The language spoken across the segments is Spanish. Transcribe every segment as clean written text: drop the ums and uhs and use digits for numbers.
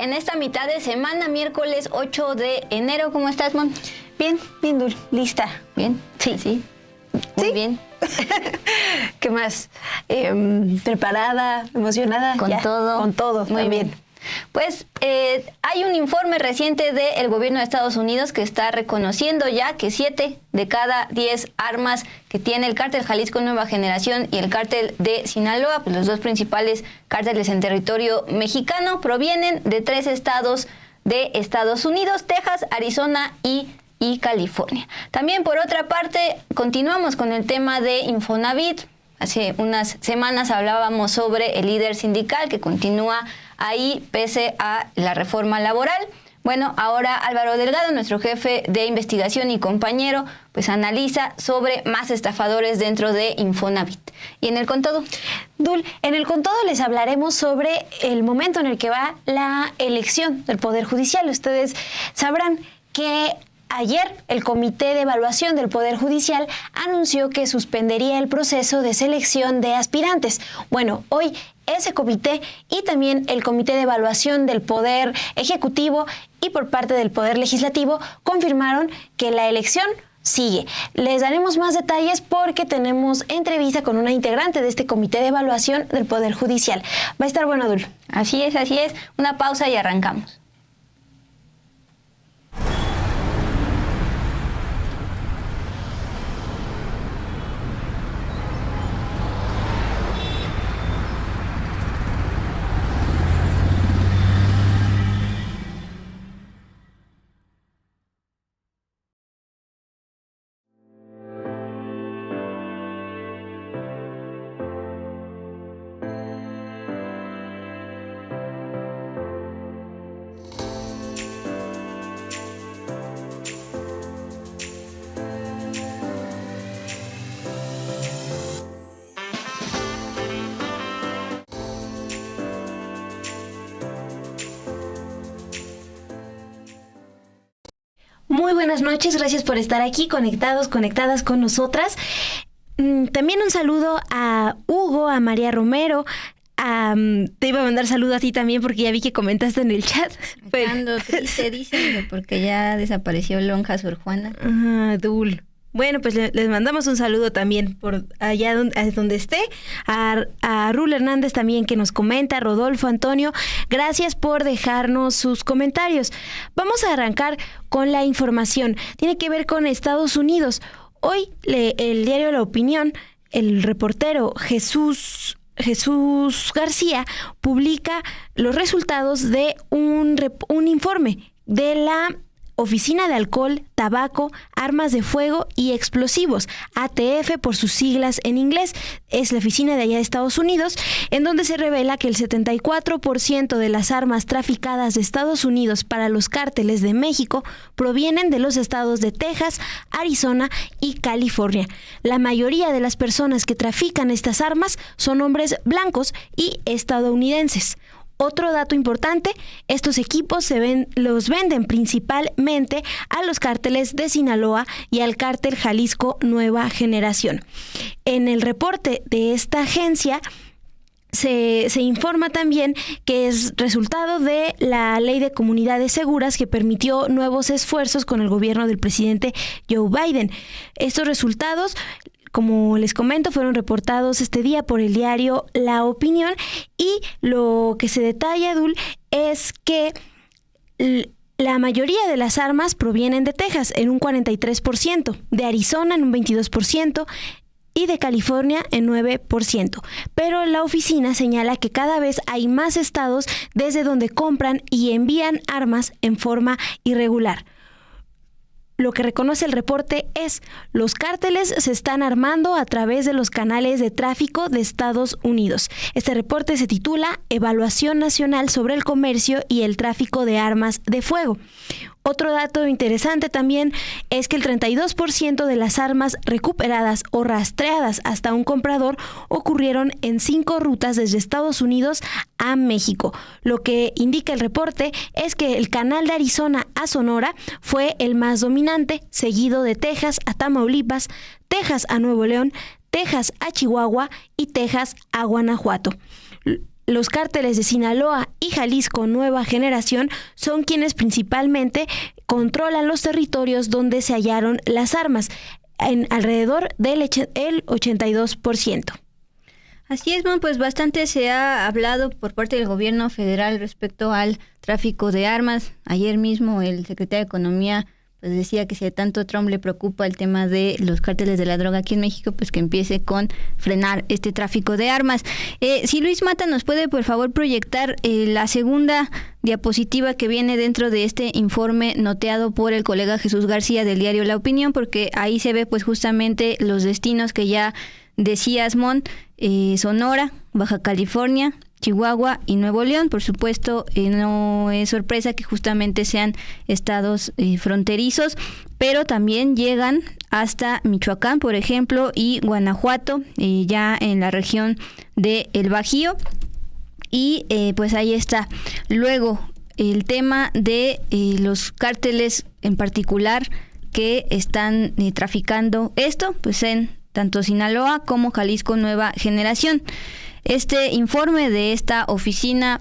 en esta mitad de semana, miércoles 8 de enero. ¿Cómo estás, Mon? Bien, Dul, lista. ¿Bien? Sí. Muy bien. ¿Qué más? ¿Preparada? ¿Emocionada? Con todo. Con todo. Muy bien. Pues hay un informe reciente del gobierno de Estados Unidos que está reconociendo ya que 7 de cada 10 armas que tiene el cártel Jalisco Nueva Generación y el cártel de Sinaloa, pues los dos principales cárteles en territorio mexicano, provienen de 3 estados de Estados Unidos: Texas, Arizona y California. También, por otra parte, continuamos con el tema de Infonavit. Hace unas semanas hablábamos sobre el líder sindical que continúa ahí pese a la reforma laboral. Bueno, ahora Álvaro Delgado, nuestro jefe de investigación y compañero, pues analiza sobre más estafadores dentro de Infonavit. Y en el Con Todo, Dul, en el Con Todo les hablaremos sobre el momento en el que va la elección del Poder Judicial. Ustedes sabrán que ayer el Comité de Evaluación del Poder Judicial anunció que suspendería el proceso de selección de aspirantes. Bueno, hoy ese comité y también el Comité de Evaluación del Poder Ejecutivo y por parte del Poder Legislativo confirmaron que la elección sigue. Les daremos más detalles porque tenemos entrevista con una integrante de este Comité de Evaluación del Poder Judicial. Va a estar bueno, Dul. Así es. Una pausa y arrancamos. Muy buenas noches, gracias por estar aquí conectadas con nosotras. También un saludo a Hugo, a María Romero. Te iba a mandar saludo a ti también porque ya vi que comentaste en el chat. Ando triste, dicen, porque ya desapareció Lonja Sor Juana. Dul. Bueno, pues les mandamos un saludo también por allá donde esté. A Rul Hernández también que nos comenta, Rodolfo, Antonio. Gracias por dejarnos sus comentarios. Vamos a arrancar con la información. Tiene que ver con Estados Unidos. Hoy el diario La Opinión, el reportero Jesús García publica los resultados de un informe de la Oficina de Alcohol, Tabaco, Armas de Fuego y Explosivos, ATF por sus siglas en inglés. Es la oficina de allá de Estados Unidos, en donde se revela que el 74% de las armas traficadas de Estados Unidos para los cárteles de México provienen de los estados de Texas, Arizona y California. La mayoría de las personas que trafican estas armas son hombres blancos y estadounidenses. Otro dato importante, estos equipos los venden principalmente a los cárteles de Sinaloa y al cártel Jalisco Nueva Generación. En el reporte de esta agencia se informa también que es resultado de la Ley de Comunidades Seguras que permitió nuevos esfuerzos con el gobierno del presidente Joe Biden. Estos resultados, como les comento, fueron reportados este día por el diario La Opinión y lo que se detalla, Dul, es que la mayoría de las armas provienen de Texas en un 43%, de Arizona en un 22%, y de California en 9%. Pero la oficina señala que cada vez hay más estados desde donde compran y envían armas en forma irregular. Lo que reconoce el reporte es: los cárteles se están armando a través de los canales de tráfico de Estados Unidos. Este reporte se titula Evaluación Nacional sobre el Comercio y el Tráfico de Armas de Fuego. Otro dato interesante también es que el 32% de las armas recuperadas o rastreadas hasta un comprador ocurrieron en 5 rutas desde Estados Unidos a México. Lo que indica el reporte es que el canal de Arizona a Sonora fue el más dominante, seguido de Texas a Tamaulipas, Texas a Nuevo León, Texas a Chihuahua y Texas a Guanajuato. los cárteles de Sinaloa y Jalisco Nueva Generación son quienes principalmente controlan los territorios donde se hallaron las armas, en alrededor del 82%. Así es, pues bastante se ha hablado por parte del gobierno federal respecto al tráfico de armas. Ayer mismo el secretario de Economía pues decía que si a tanto Trump le preocupa el tema de los cárteles de la droga aquí en México, pues que empiece con frenar este tráfico de armas. Si Luis Mata nos puede por favor proyectar la segunda diapositiva que viene dentro de este informe noteado por el colega Jesús García del diario La Opinión, porque ahí se ve pues justamente los destinos que ya decía Asmón, Sonora, Baja California, Chihuahua y Nuevo León. Por supuesto, no es sorpresa que justamente sean estados fronterizos, pero también llegan hasta Michoacán, por ejemplo, y Guanajuato, ya en la región de El Bajío. Y pues ahí está. Luego, el tema de los cárteles en particular que están traficando esto, pues en tanto Sinaloa como Jalisco Nueva Generación. Este informe de esta oficina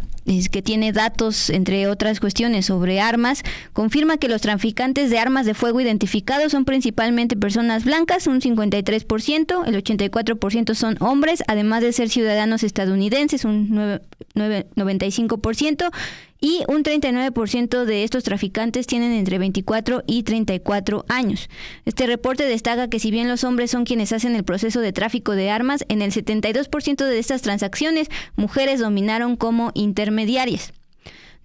que tiene datos, entre otras cuestiones, sobre armas, confirma que los traficantes de armas de fuego identificados son principalmente personas blancas, un 53%, el 84% son hombres, además de ser ciudadanos estadounidenses, un 95%, y un 39% de estos traficantes tienen entre 24 y 34 años. Este reporte destaca que si bien los hombres son quienes hacen el proceso de tráfico de armas, en el 72% de estas transacciones, mujeres dominaron como intermediarias.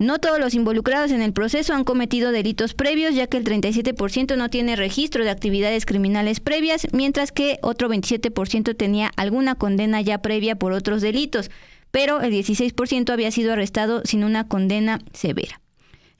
No todos los involucrados en el proceso han cometido delitos previos, ya que el 37% no tiene registro de actividades criminales previas, mientras que otro 27% tenía alguna condena ya previa por otros delitos, pero el 16% había sido arrestado sin una condena severa.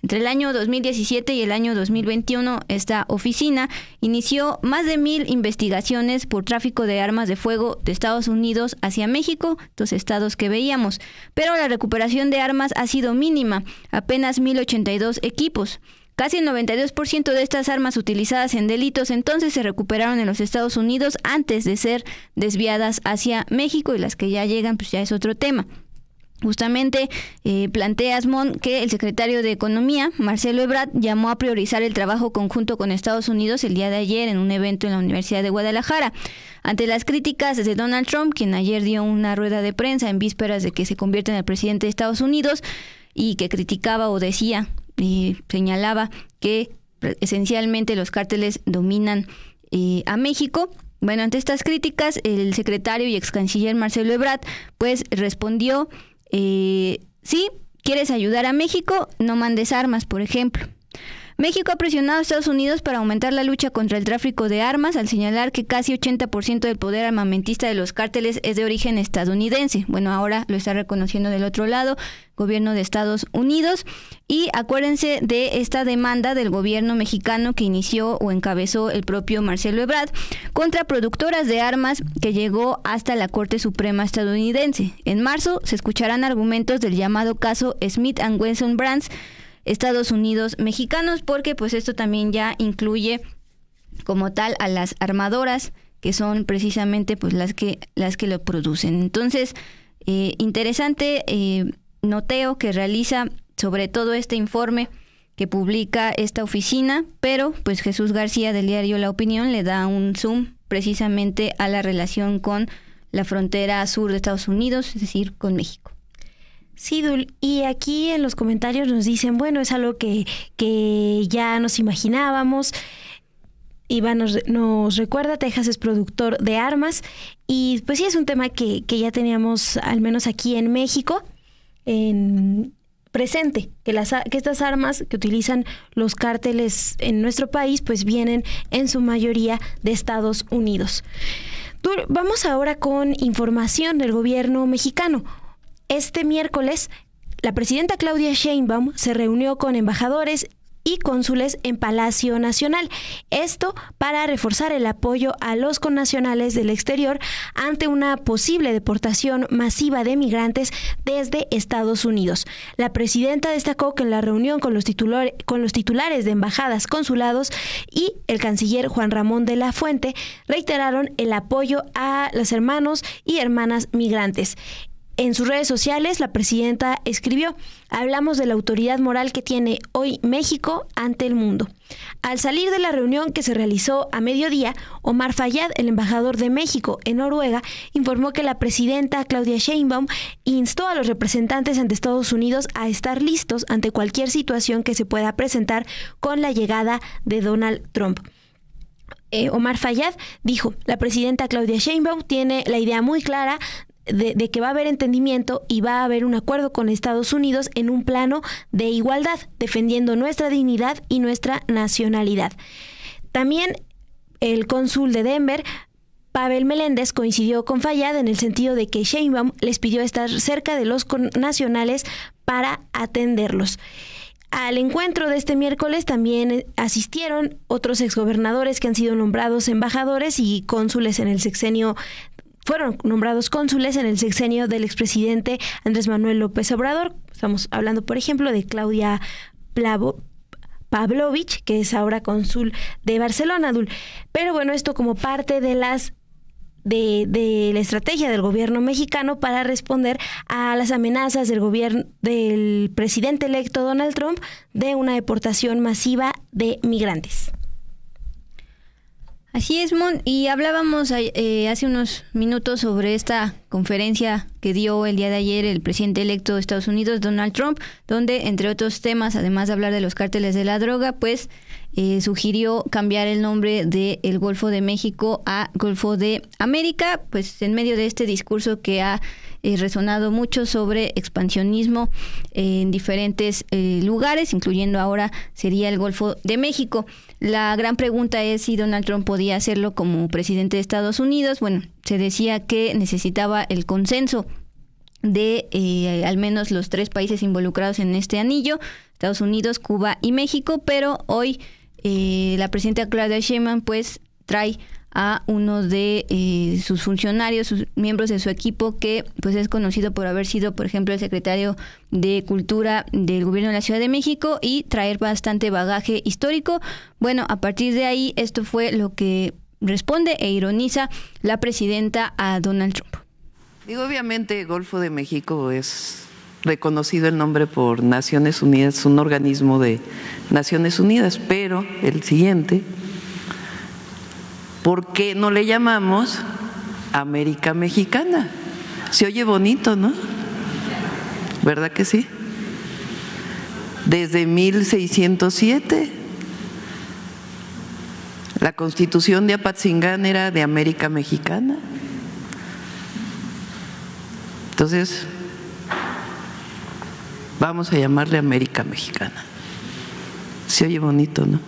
Entre el año 2017 y el año 2021, esta oficina inició más de 1,000 investigaciones por tráfico de armas de fuego de Estados Unidos hacia México, los estados que veíamos, pero la recuperación de armas ha sido mínima, apenas 1,082 equipos. Casi el 92% de estas armas utilizadas en delitos entonces se recuperaron en los Estados Unidos antes de ser desviadas hacia México, y las que ya llegan pues ya es otro tema. Justamente plantea Asmón que el secretario de Economía, Marcelo Ebrard, llamó a priorizar el trabajo conjunto con Estados Unidos el día de ayer en un evento en la Universidad de Guadalajara. Ante las críticas de Donald Trump, quien ayer dio una rueda de prensa en vísperas de que se convierta en el presidente de Estados Unidos y que criticaba o decía y señalaba que esencialmente los cárteles dominan a México. Bueno, ante estas críticas, el secretario y ex canciller Marcelo Ebrard pues respondió: sí, ¿quieres ayudar a México? No mandes armas, por ejemplo. México ha presionado a Estados Unidos para aumentar la lucha contra el tráfico de armas, al señalar que casi 80% del poder armamentista de los cárteles es de origen estadounidense. Bueno, ahora lo está reconociendo del otro lado, gobierno de Estados Unidos. Y acuérdense de esta demanda del gobierno mexicano que inició o encabezó el propio Marcelo Ebrard contra productoras de armas, que llegó hasta la Corte Suprema estadounidense. En marzo se escucharán argumentos del llamado caso Smith & Wesson Brands, Estados Unidos mexicanos, porque pues esto también ya incluye como tal a las armadoras, que son precisamente pues las que lo producen. Entonces, interesante noteo que realiza sobre todo este informe que publica esta oficina, pero pues Jesús García del diario La Opinión le da un zoom precisamente a la relación con la frontera sur de Estados Unidos, es decir, con México. Sí, Dul, y aquí en los comentarios nos dicen, bueno, es algo que ya nos imaginábamos. Iván nos recuerda, Texas es productor de armas, y pues sí es un tema que ya teníamos, al menos aquí en México, presente, que estas armas que utilizan los cárteles en nuestro país, pues vienen en su mayoría de Estados Unidos. Dul, vamos ahora con información del gobierno mexicano. Este miércoles, la presidenta Claudia Sheinbaum se reunió con embajadores y cónsules en Palacio Nacional. Esto para reforzar el apoyo a los connacionales del exterior ante una posible deportación masiva de migrantes desde Estados Unidos. La presidenta destacó que en la reunión con los titulares de embajadas, consulados y el canciller Juan Ramón de la Fuente reiteraron el apoyo a los hermanos y hermanas migrantes. En sus redes sociales, la presidenta escribió: hablamos de la autoridad moral que tiene hoy México ante el mundo. Al salir de la reunión que se realizó a mediodía, Omar Fayad, el embajador de México en Noruega, informó que la presidenta Claudia Sheinbaum instó a los representantes ante Estados Unidos a estar listos ante cualquier situación que se pueda presentar con la llegada de Donald Trump. Omar Fayad dijo: la presidenta Claudia Sheinbaum tiene la idea muy clara de que va a haber entendimiento y va a haber un acuerdo con Estados Unidos en un plano de igualdad, defendiendo nuestra dignidad y nuestra nacionalidad. También el cónsul de Denver, Pavel Meléndez, coincidió con Fayad en el sentido de que Sheinbaum les pidió estar cerca de los connacionales para atenderlos. Al encuentro de este miércoles también asistieron otros exgobernadores que han sido nombrados embajadores y cónsules en el sexenio. Fueron nombrados cónsules en el sexenio del expresidente Andrés Manuel López Obrador. Estamos hablando, por ejemplo, de Claudia Pavlovich, que es ahora cónsul de Barcelona, Dul. Pero bueno, esto como parte de la estrategia del gobierno mexicano para responder a las amenazas del gobierno del presidente electo Donald Trump de una deportación masiva de migrantes. Así es, Mon, y hablábamos hace unos minutos sobre esta conferencia que dio el día de ayer el presidente electo de Estados Unidos, Donald Trump, donde, entre otros temas, además de hablar de los cárteles de la droga, pues sugirió cambiar el nombre del Golfo de México a Golfo de América, pues en medio de este discurso que ha resonado mucho sobre expansionismo en diferentes lugares, incluyendo ahora sería el Golfo de México. La gran pregunta es si Donald Trump podía hacerlo como presidente de Estados Unidos. Bueno, se decía que necesitaba el consenso de al menos los 3 países involucrados en este anillo, Estados Unidos, Cuba y México, pero hoy la presidenta Claudia Sheinbaum pues trae a uno de sus funcionarios, sus miembros de su equipo, que pues es conocido por haber sido, por ejemplo, el secretario de Cultura del gobierno de la Ciudad de México y traer bastante bagaje histórico. Bueno, a partir de ahí, esto fue lo que responde e ironiza la presidenta a Donald Trump. Digo, obviamente, Golfo de México es reconocido el nombre por Naciones Unidas, un organismo de Naciones Unidas, pero el siguiente, ¿por qué no le llamamos América Mexicana? Se oye bonito, ¿no? ¿Verdad que sí? Desde 1607, la Constitución de Apatzingán era de América Mexicana. Entonces, vamos a llamarle América Mexicana. Se oye bonito, ¿no?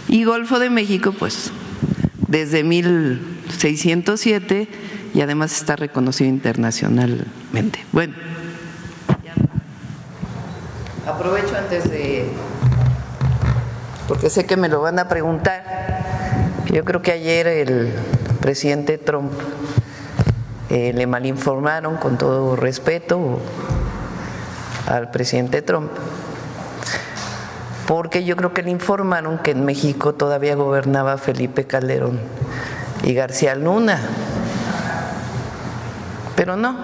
Y Golfo de México, pues, desde 1607 y además está reconocido internacionalmente. Bueno, aprovecho antes de, porque sé que me lo van a preguntar. Yo creo que ayer el presidente Trump le malinformaron, con todo respeto al presidente Trump, porque yo creo que le informaron que en México todavía gobernaba Felipe Calderón y García Luna, pero no,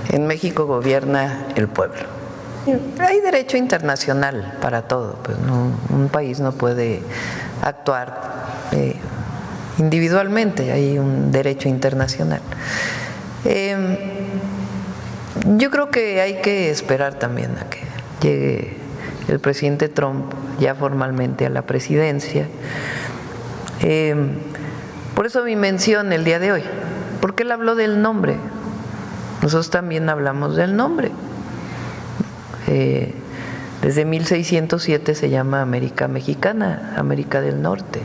en México gobierna el pueblo. Hay derecho internacional para todo, pues no, un país no puede actuar individualmente, hay un derecho internacional. Yo creo que hay que esperar también a que llegue el presidente Trump ya formalmente a la presidencia. Por eso mi mención el día de hoy, porque él habló del nombre, nosotros también hablamos del nombre. Desde 1607 se llama América Mexicana, América del Norte.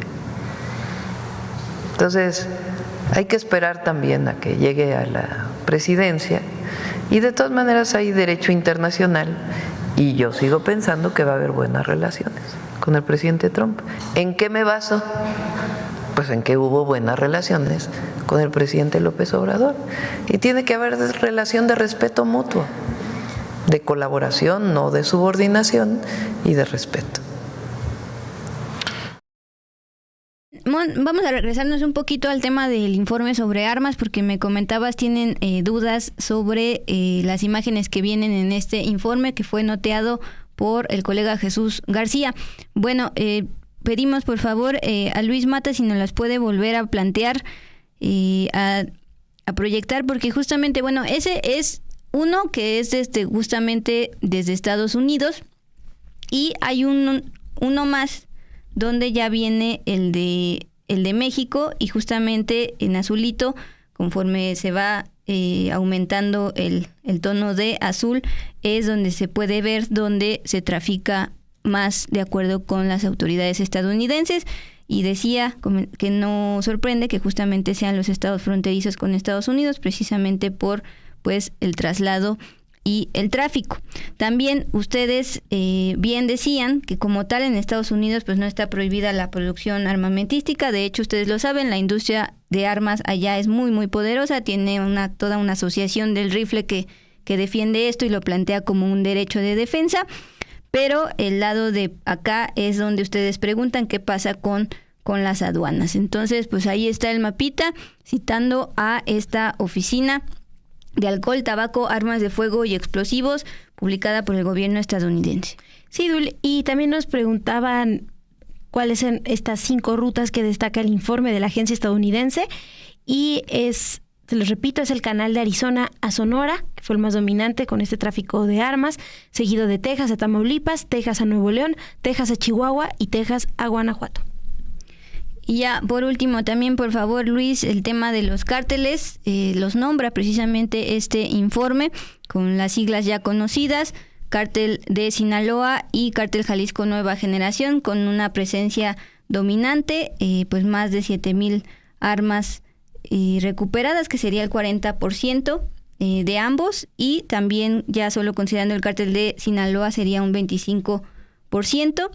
Entonces, hay que esperar también a que llegue a la presidencia, y de todas maneras hay derecho internacional, y yo sigo pensando que va a haber buenas relaciones con el presidente Trump. ¿En qué me baso? Pues en que hubo buenas relaciones con el presidente López Obrador, y tiene que haber relación de respeto mutuo, de colaboración, no de subordinación, y de respeto. Mon, vamos a regresarnos un poquito al tema del informe sobre armas, porque me comentabas, tienen dudas sobre las imágenes que vienen en este informe que fue noteado por el colega Jesús García. Bueno, pedimos por favor a Luis Mata si nos las puede volver a plantear, a proyectar, porque justamente, bueno, ese es uno que es justamente desde Estados Unidos, y hay uno más donde ya viene el de México, y justamente en azulito, conforme se va aumentando el tono de azul, es donde se puede ver donde se trafica más de acuerdo con las autoridades estadounidenses. Y decía que no sorprende que justamente sean los estados fronterizos con Estados Unidos, precisamente por pues el traslado y el tráfico. También ustedes bien decían que como tal en Estados Unidos pues no está prohibida la producción armamentística. De hecho, ustedes lo saben, la industria de armas allá es muy muy poderosa, tiene toda una asociación del rifle que defiende esto y lo plantea como un derecho de defensa. Pero el lado de acá es donde ustedes preguntan qué pasa con las aduanas. Entonces, pues ahí está el mapita citando a esta oficina de alcohol, tabaco, armas de fuego y explosivos, publicada por el gobierno estadounidense. Sí, Dul, y también nos preguntaban cuáles son estas 5 rutas que destaca el informe de la agencia estadounidense, y se los repito, es el canal de Arizona a Sonora, que fue el más dominante con este tráfico de armas, seguido de Texas a Tamaulipas, Texas a Nuevo León, Texas a Chihuahua y Texas a Guanajuato. Y ya, por último, también, por favor, Luis, el tema de los cárteles, los nombra precisamente este informe con las siglas ya conocidas: Cártel de Sinaloa y Cártel Jalisco Nueva Generación, con una presencia dominante, pues más de 7,000 armas recuperadas, que sería el 40% de ambos, y también ya solo considerando el Cártel de Sinaloa sería un 25%.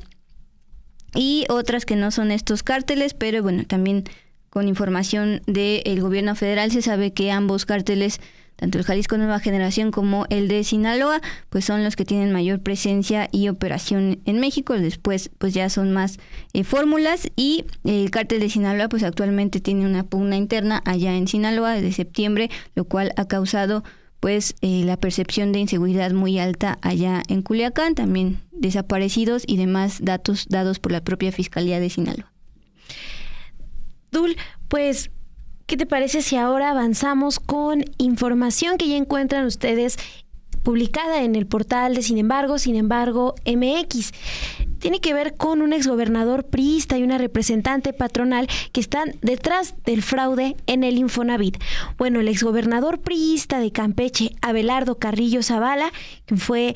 Y otras que no son estos cárteles, pero bueno, también con información del gobierno federal se sabe que ambos cárteles, tanto el Jalisco Nueva Generación como el de Sinaloa, pues son los que tienen mayor presencia y operación en México. Después pues ya son más fórmulas, y el cártel de Sinaloa pues actualmente tiene una pugna interna allá en Sinaloa desde septiembre, lo cual ha causado pues la percepción de inseguridad muy alta allá en Culiacán, también desaparecidos y demás datos dados por la propia Fiscalía de Sinaloa. Dul, pues, ¿qué te parece si ahora avanzamos con información que ya encuentran ustedes publicada en el portal de Sin Embargo MX? Tiene que ver con un exgobernador priista y una representante patronal que están detrás del fraude en el Infonavit. Bueno, el exgobernador priista de Campeche, Abelardo Carrillo Zavala, que fue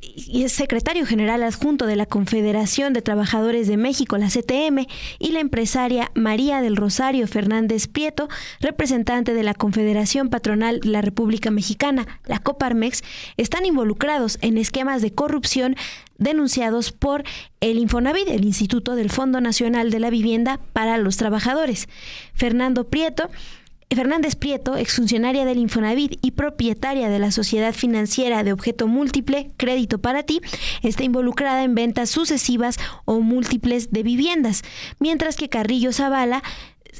y es secretario general adjunto de la Confederación de Trabajadores de México, la CTM, y la empresaria María del Rosario Fernández Prieto, representante de la Confederación Patronal de la República Mexicana, la Coparmex, están involucrados en esquemas de corrupción denunciados por el Infonavit, el Instituto del Fondo Nacional de la Vivienda para los Trabajadores. Fernández Prieto, exfuncionaria del Infonavit y propietaria de la sociedad financiera de objeto múltiple Crédito para Ti, está involucrada en ventas sucesivas o múltiples de viviendas, mientras que Carrillo Zavala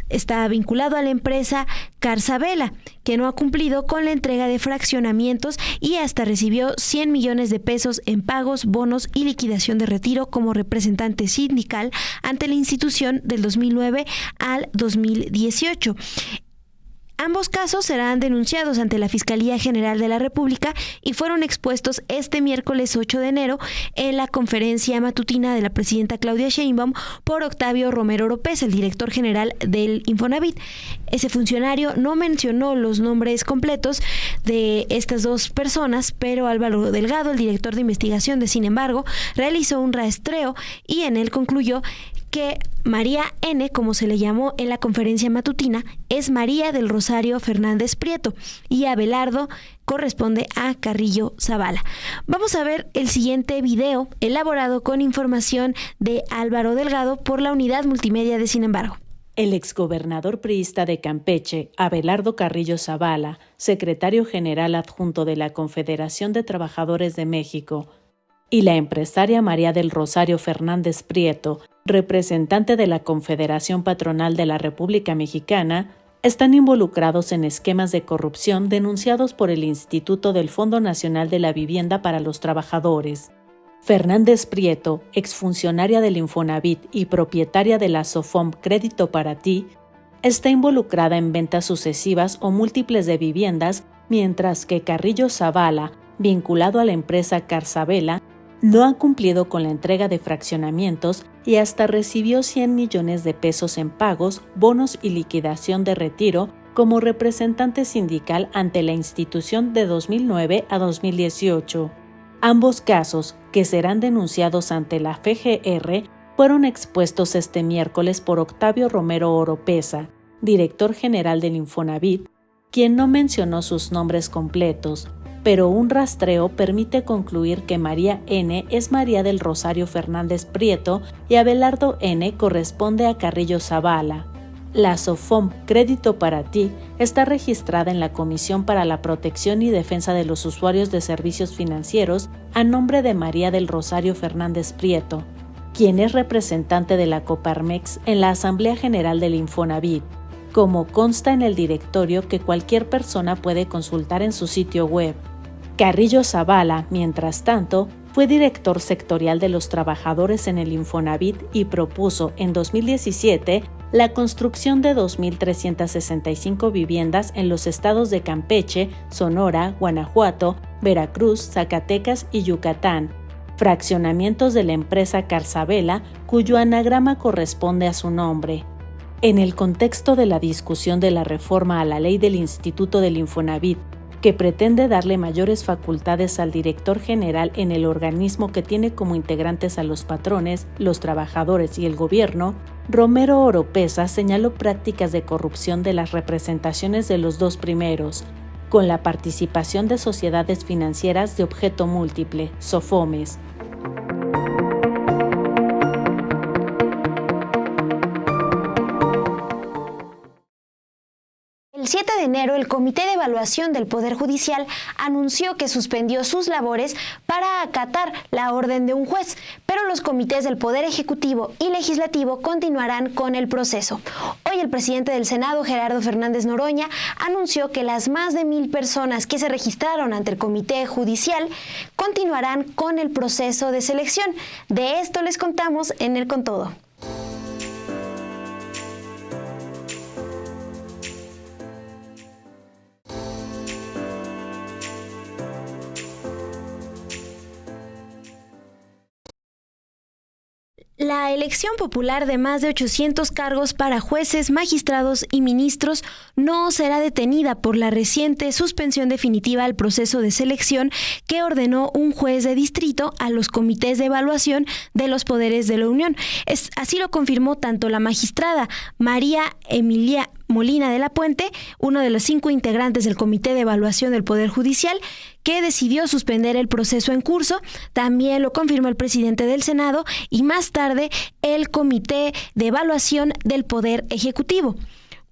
está vinculado a la empresa Carsabela, que no ha cumplido con la entrega de fraccionamientos y hasta recibió 100 millones de pesos en pagos, bonos y liquidación de retiro como representante sindical ante la institución del 2009 al 2018. Ambos casos serán denunciados ante la Fiscalía General de la República y fueron expuestos este miércoles 8 de enero en la conferencia matutina de la presidenta Claudia Sheinbaum por Octavio Romero Oropeza, el director general del Infonavit. Ese funcionario no mencionó los nombres completos de estas dos personas, pero Álvaro Delgado, el director de investigación de Sin Embargo, realizó un rastreo y en él concluyó que María N., como se le llamó en la conferencia matutina, es María del Rosario Fernández Prieto y Abelardo corresponde a Carrillo Zavala. Vamos a ver el siguiente video elaborado con información de Álvaro Delgado por la unidad multimedia de Sin Embargo. El exgobernador priista de Campeche, Abelardo Carrillo Zavala, secretario general adjunto de la Confederación de Trabajadores de México, y la empresaria María del Rosario Fernández Prieto, representante de la Confederación Patronal de la República Mexicana, están involucrados en esquemas de corrupción denunciados por el Instituto del Fondo Nacional de la Vivienda para los Trabajadores. Fernández Prieto, exfuncionaria del Infonavit y propietaria de la Sofom Crédito para Ti, está involucrada en ventas sucesivas o múltiples de viviendas, mientras que Carrillo Zavala, vinculado a la empresa Carzabela, no ha cumplido con la entrega de fraccionamientos y hasta recibió 100 millones de pesos en pagos, bonos y liquidación de retiro como representante sindical ante la institución de 2009 a 2018. Ambos casos, que serán denunciados ante la FGR, fueron expuestos este miércoles por Octavio Romero Oropeza, director general del Infonavit, quien no mencionó sus nombres completos, pero un rastreo permite concluir que María N. es María del Rosario Fernández Prieto y Abelardo N. corresponde a Carrillo Zavala. La Sofom Crédito para Ti está registrada en la Comisión para la Protección y Defensa de los Usuarios de Servicios Financieros a nombre de María del Rosario Fernández Prieto, quien es representante de la Coparmex en la Asamblea General del Infonavit, como consta en el directorio que cualquier persona puede consultar en su sitio web. Carrillo Zavala, mientras tanto, fue director sectorial de los trabajadores en el Infonavit y propuso en 2017 la construcción de 2.365 viviendas en los estados de Campeche, Sonora, Guanajuato, Veracruz, Zacatecas y Yucatán, fraccionamientos de la empresa Carzabela, cuyo anagrama corresponde a su nombre. En el contexto de la discusión de la reforma a la ley del Instituto del Infonavit, que pretende darle mayores facultades al director general en el organismo que tiene como integrantes a los patrones, los trabajadores y el gobierno, Romero Oropeza señaló prácticas de corrupción de las representaciones de los dos primeros, con la participación de sociedades financieras de objeto múltiple, SOFOMES. El 7 de enero, el Comité de Evaluación del Poder Judicial anunció que suspendió sus labores para acatar la orden de un juez, pero los comités del Poder Ejecutivo y Legislativo continuarán con el proceso. Hoy el presidente del Senado, Gerardo Fernández Noroña, anunció que las más de 1,000 personas que se registraron ante el Comité Judicial continuarán con el proceso de selección. De esto les contamos en el Con Todo. La elección popular de más de 800 cargos para jueces, magistrados y ministros no será detenida por la reciente suspensión definitiva al proceso de selección que ordenó un juez de distrito a los comités de evaluación de los poderes de la Unión. Así lo confirmó tanto la magistrada María Emilia Molina de la Puente, uno de los 5 integrantes del Comité de Evaluación del Poder Judicial, que decidió suspender el proceso en curso. También lo confirmó el presidente del Senado y más tarde el Comité de Evaluación del Poder Ejecutivo.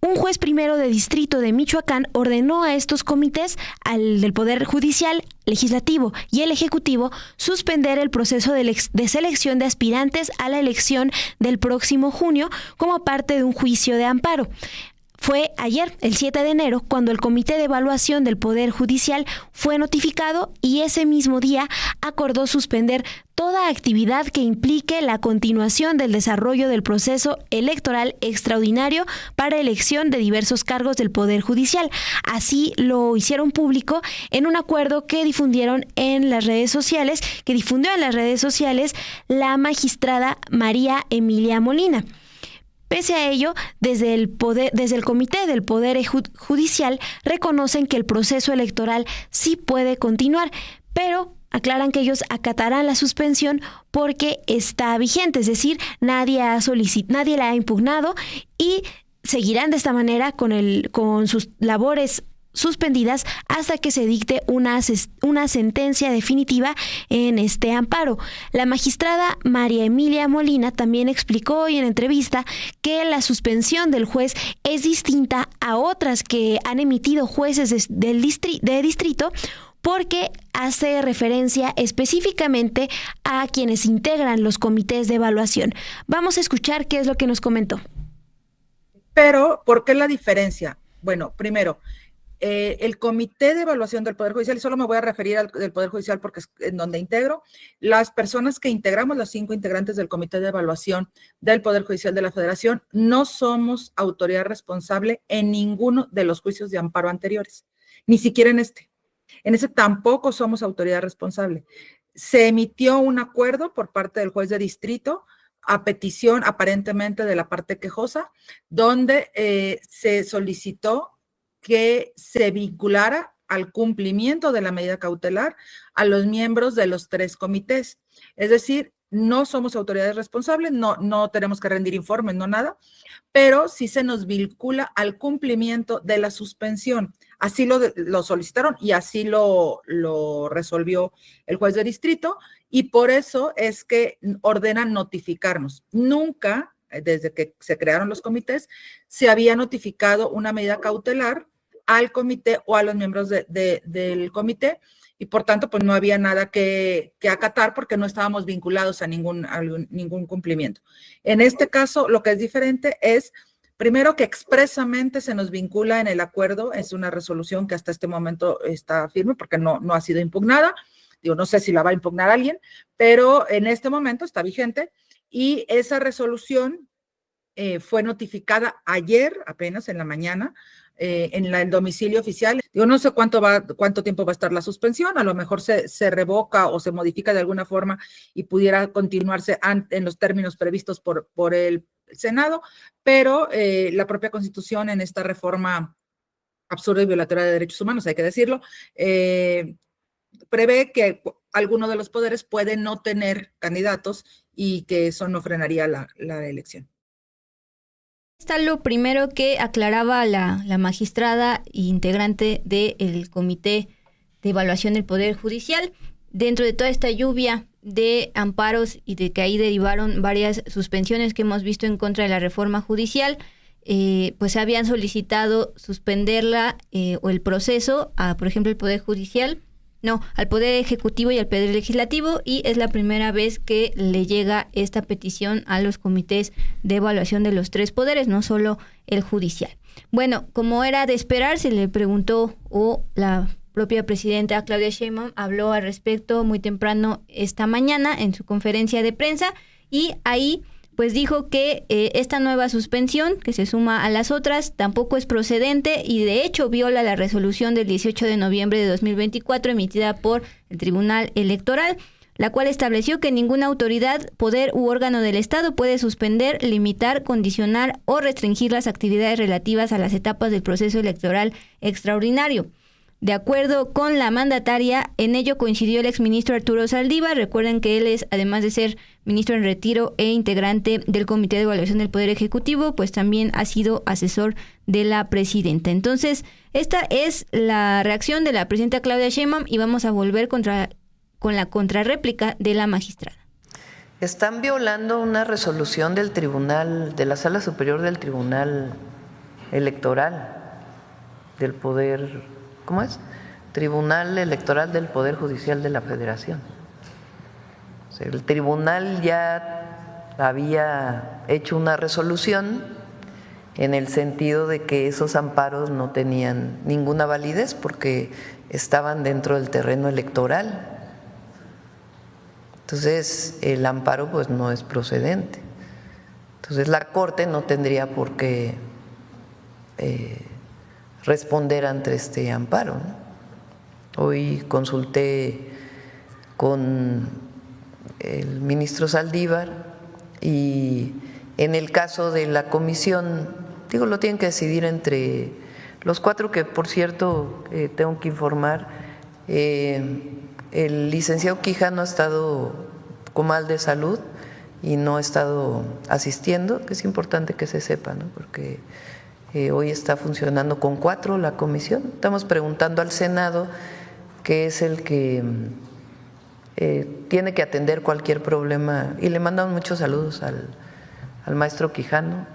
Un juez primero de distrito de Michoacán ordenó a estos comités, al del Poder Judicial, Legislativo y el Ejecutivo, suspender el proceso de selección de aspirantes a la elección del próximo junio como parte de un juicio de amparo. Fue ayer, el 7 de enero, cuando el Comité de Evaluación del Poder Judicial fue notificado y ese mismo día acordó suspender toda actividad que implique la continuación del desarrollo del proceso electoral extraordinario para elección de diversos cargos del Poder Judicial. Así lo hicieron público en un acuerdo que difundió en las redes sociales la magistrada María Emilia Molina. Pese a ello, desde el Comité del Poder Judicial reconocen que el proceso electoral sí puede continuar, pero aclaran que ellos acatarán la suspensión porque está vigente, es decir, nadie la ha impugnado y seguirán de esta manera con sus labores suspendidas hasta que se dicte una sentencia definitiva en este amparo. La magistrada María Emilia Molina también explicó hoy en entrevista que la suspensión del juez es distinta a otras que han emitido jueces de distrito porque hace referencia específicamente a quienes integran los comités de evaluación. Vamos a escuchar qué es lo que nos comentó. Pero, ¿por qué la diferencia? Bueno, primero, el Comité de Evaluación del Poder Judicial, y solo me voy a referir al del Poder Judicial porque es en donde integro, las personas que integramos, los 5 integrantes del Comité de Evaluación del Poder Judicial de la Federación, no somos autoridad responsable en ninguno de los juicios de amparo anteriores, ni siquiera en este. En ese tampoco somos autoridad responsable. Se emitió un acuerdo por parte del juez de distrito a petición aparentemente de la parte quejosa, donde se solicitó que se vinculara al cumplimiento de la medida cautelar a los miembros de los 3 comités. Es decir, no somos autoridades responsables, no tenemos que rendir informes, no nada, pero sí se nos vincula al cumplimiento de la suspensión. Así lo solicitaron y así lo resolvió el juez de distrito, y por eso es que ordenan notificarnos. Nunca, desde que se crearon los comités, se había notificado una medida cautelar al comité o a los miembros del comité, y por tanto, pues no había nada que acatar porque no estábamos vinculados a ningún cumplimiento. En este caso, lo que es diferente es, primero, que expresamente se nos vincula en el acuerdo, es una resolución que hasta este momento está firme porque no ha sido impugnada. Digo, no sé si la va a impugnar alguien, pero en este momento está vigente, y esa resolución fue notificada ayer, apenas en la mañana, en el domicilio oficial. Yo no sé cuánto tiempo va a estar la suspensión, a lo mejor se revoca o se modifica de alguna forma y pudiera continuarse en los términos previstos por el Senado, pero la propia Constitución, en esta reforma absurda y violatoria de derechos humanos, hay que decirlo, prevé que alguno de los poderes puede no tener candidatos y que eso no frenaría la elección. Está lo primero que aclaraba la magistrada integrante del Comité de Evaluación del Poder Judicial. Dentro de toda esta lluvia de amparos y de que ahí derivaron varias suspensiones que hemos visto en contra de la reforma judicial, pues habían solicitado suspenderla o el proceso a, por ejemplo, el Poder Judicial, al Poder Ejecutivo y al Poder Legislativo, y es la primera vez que le llega esta petición a los comités de evaluación de los 3 poderes, no solo el judicial. Bueno, como era de esperar, se le preguntó, o la propia presidenta Claudia Sheinbaum habló al respecto muy temprano esta mañana en su conferencia de prensa, y ahí pues dijo que esta nueva suspensión, que se suma a las otras, tampoco es procedente y de hecho viola la resolución del 18 de noviembre de 2024 emitida por el Tribunal Electoral, la cual estableció que ninguna autoridad, poder u órgano del Estado puede suspender, limitar, condicionar o restringir las actividades relativas a las etapas del proceso electoral extraordinario. De acuerdo con la mandataria, en ello coincidió el exministro Arturo Saldívar. Recuerden que él es, además de ser ministro en retiro e integrante del Comité de Evaluación del Poder Ejecutivo, pues también ha sido asesor de la presidenta. Entonces, esta es la reacción de la presidenta Claudia Sheinbaum y vamos a volver con la contrarréplica de la magistrada. Están violando una resolución del Tribunal, de la Sala Superior del Tribunal Electoral, del Poder, ¿cómo es? Tribunal Electoral del Poder Judicial de la Federación. O sea, el tribunal ya había hecho una resolución en el sentido de que esos amparos no tenían ninguna validez porque estaban dentro del terreno electoral. Entonces, el amparo pues no es procedente. Entonces, la Corte no tendría por qué responder ante este amparo, ¿no? Hoy consulté con el ministro Saldívar y en el caso de la comisión, lo tienen que decidir entre los 4 que, por cierto, tengo que informar, el licenciado Quijano ha estado con mal de salud y no ha estado asistiendo, que es importante que se sepa, ¿no? Porque hoy está funcionando con 4 la comisión. Estamos preguntando al Senado, que es el que tiene que atender cualquier problema, y le mandamos muchos saludos al maestro Quijano.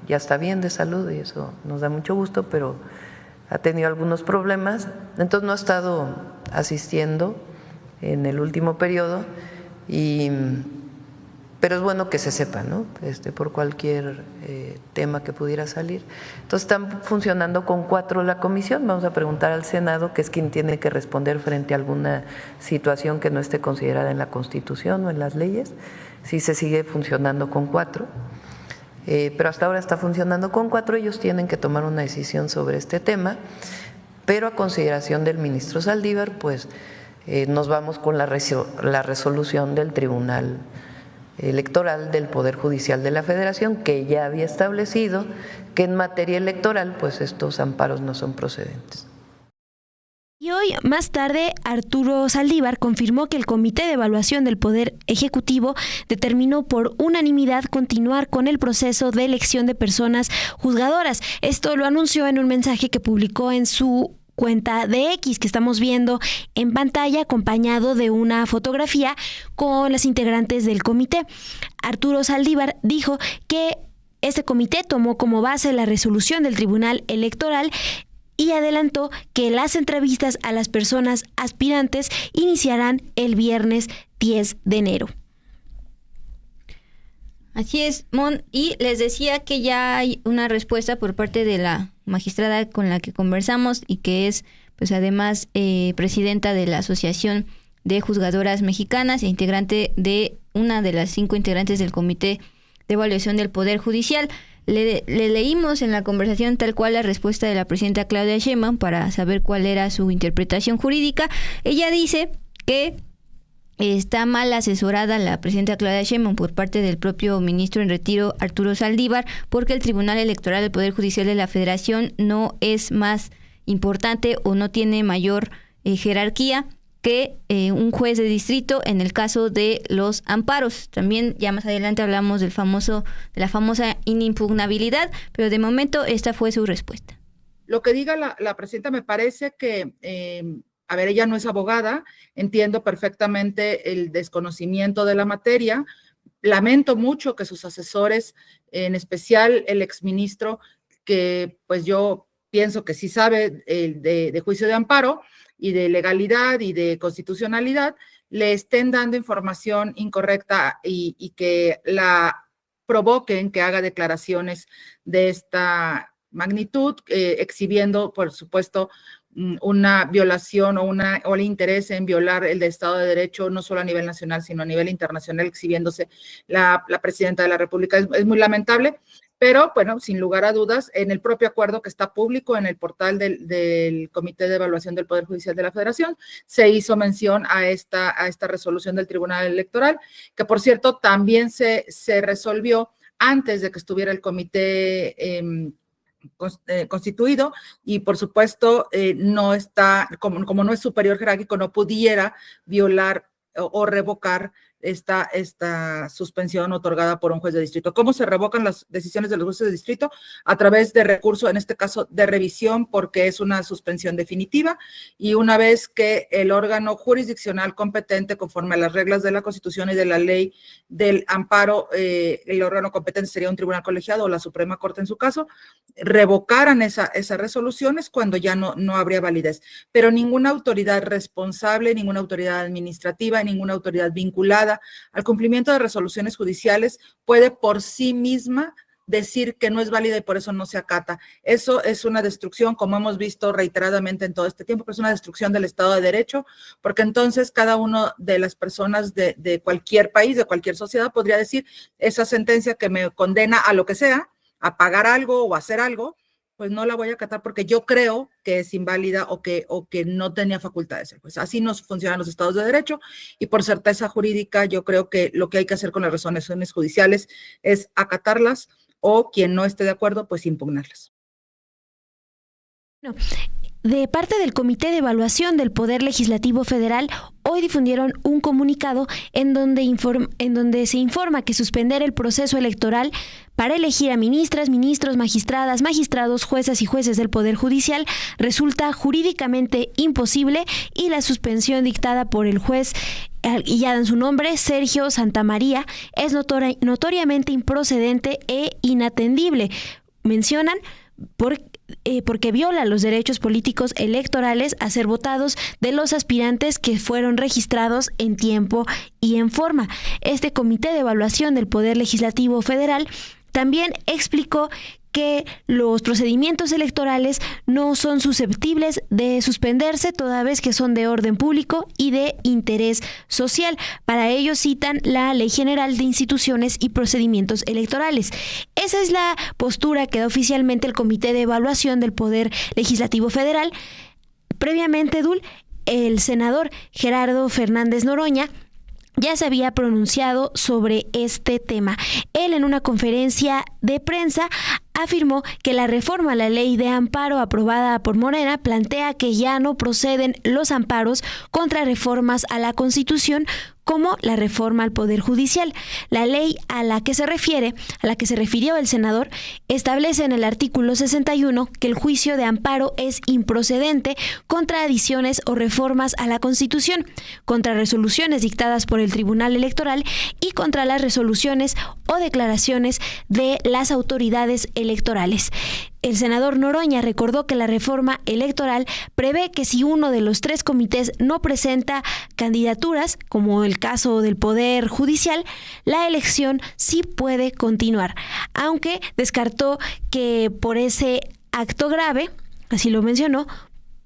Ya está bien de salud y eso nos da mucho gusto, pero ha tenido algunos problemas, entonces no ha estado asistiendo en el último periodo, pero es bueno que se sepa, ¿no? Por cualquier tema que pudiera salir. Entonces están funcionando con 4 la comisión. Vamos a preguntar al Senado, que es quien tiene que responder frente a alguna situación que no esté considerada en la Constitución o en las leyes, si se sigue funcionando con 4. Pero hasta ahora está funcionando con 4. Ellos tienen que tomar una decisión sobre este tema, pero a consideración del ministro Saldívar, pues nos vamos con la resolución del Tribunal Electoral del Poder Judicial de la Federación, que ya había establecido que en materia electoral pues estos amparos no son procedentes. Y hoy, más tarde, Arturo Saldívar confirmó que el Comité de Evaluación del Poder Ejecutivo determinó por unanimidad continuar con el proceso de elección de personas juzgadoras. Esto lo anunció en un mensaje que publicó en su cuenta de X, que estamos viendo en pantalla, acompañado de una fotografía con las integrantes del comité. Arturo Saldívar dijo que este comité tomó como base la resolución del Tribunal Electoral y adelantó que las entrevistas a las personas aspirantes iniciarán el viernes 10 de enero. Así es, Mon, y les decía que ya hay una respuesta por parte de la magistrada con la que conversamos y que es, pues además, presidenta de la Asociación de Juzgadoras Mexicanas e integrante de una de las 5 integrantes del Comité de Evaluación del Poder Judicial. Le leímos en la conversación tal cual la respuesta de la presidenta Claudia Sheinbaum para saber cuál era su interpretación jurídica. Ella dice que está mal asesorada la presidenta Claudia Sheinbaum por parte del propio ministro en retiro Arturo Saldívar, porque el Tribunal Electoral del Poder Judicial de la Federación no es más importante o no tiene mayor jerarquía que un juez de distrito en el caso de los amparos. También ya más adelante hablamos de la famosa inimpugnabilidad, pero de momento esta fue su respuesta. Lo que diga la presidenta me parece que a ver, ella no es abogada, entiendo perfectamente el desconocimiento de la materia, lamento mucho que sus asesores, en especial el exministro, que pues yo pienso que sí sabe de juicio de amparo y de legalidad y de constitucionalidad, le estén dando información incorrecta y que la provoquen que haga declaraciones de esta magnitud, exhibiendo, por supuesto, una violación o el interés en violar el Estado de Derecho, no solo a nivel nacional, sino a nivel internacional, exhibiéndose la presidenta de la República. Es muy lamentable, pero bueno, sin lugar a dudas, en el propio acuerdo que está público en el portal del Comité de Evaluación del Poder Judicial de la Federación, se hizo mención a esta resolución del Tribunal Electoral, que por cierto también se resolvió antes de que estuviera el comité constituido y por supuesto no está, como no es superior jerárquico, no pudiera violar o revocar esta suspensión otorgada por un juez de distrito. ¿Cómo se revocan las decisiones de los jueces de distrito? A través de recurso, en este caso de revisión, porque es una suspensión definitiva, y una vez que el órgano jurisdiccional competente, conforme a las reglas de la Constitución y de la ley del amparo, el órgano competente sería un tribunal colegiado o la Suprema Corte en su caso, revocaran esas resoluciones cuando ya no habría validez. Pero ninguna autoridad responsable, ninguna autoridad administrativa, ninguna autoridad vinculada al cumplimiento de resoluciones judiciales puede por sí misma decir que no es válida y por eso no se acata. Eso es una destrucción, como hemos visto reiteradamente en todo este tiempo, pero es una destrucción del Estado de Derecho, porque entonces cada una de las personas de cualquier país, de cualquier sociedad, podría decir, esa sentencia que me condena a lo que sea, a pagar algo o a hacer algo, pues no la voy a acatar porque yo creo que es inválida o que no tenía facultades. Pues así nos funcionan los estados de derecho y por certeza jurídica yo creo que lo que hay que hacer con las resoluciones judiciales es acatarlas o quien no esté de acuerdo, pues impugnarlas. No. De parte del Comité de Evaluación del Poder Legislativo Federal, hoy difundieron un comunicado en donde se informa que suspender el proceso electoral para elegir a ministras, ministros, magistradas, magistrados, juezas y jueces del Poder Judicial resulta jurídicamente imposible y la suspensión dictada por el juez, y ya dan su nombre, Sergio Santamaría, es notoriamente improcedente e inatendible. Mencionan porque viola los derechos políticos electorales a ser votados de los aspirantes que fueron registrados en tiempo y en forma. Este Comité de Evaluación del Poder Legislativo Federal también explicó que los procedimientos electorales no son susceptibles de suspenderse toda vez que son de orden público y de interés social. Para ello citan la Ley General de Instituciones y Procedimientos Electorales. Esa es la postura que da oficialmente el Comité de Evaluación del Poder Legislativo Federal. Previamente, Dul, el senador Gerardo Fernández Noroña ya se había pronunciado sobre este tema. Él, en una conferencia de prensa, afirmó que la reforma a la ley de amparo aprobada por Morena plantea que ya no proceden los amparos contra reformas a la Constitución, como la reforma al Poder Judicial. La ley a la que se refirió el senador, establece en el artículo 61 que el juicio de amparo es improcedente contra adiciones o reformas a la Constitución, contra resoluciones dictadas por el Tribunal Electoral y contra las resoluciones o declaraciones de las autoridades electorales. El senador Noroña recordó que la reforma electoral prevé que si uno de los 3 comités no presenta candidaturas, como el caso del Poder Judicial, la elección sí puede continuar, aunque descartó que por ese acto grave, así lo mencionó,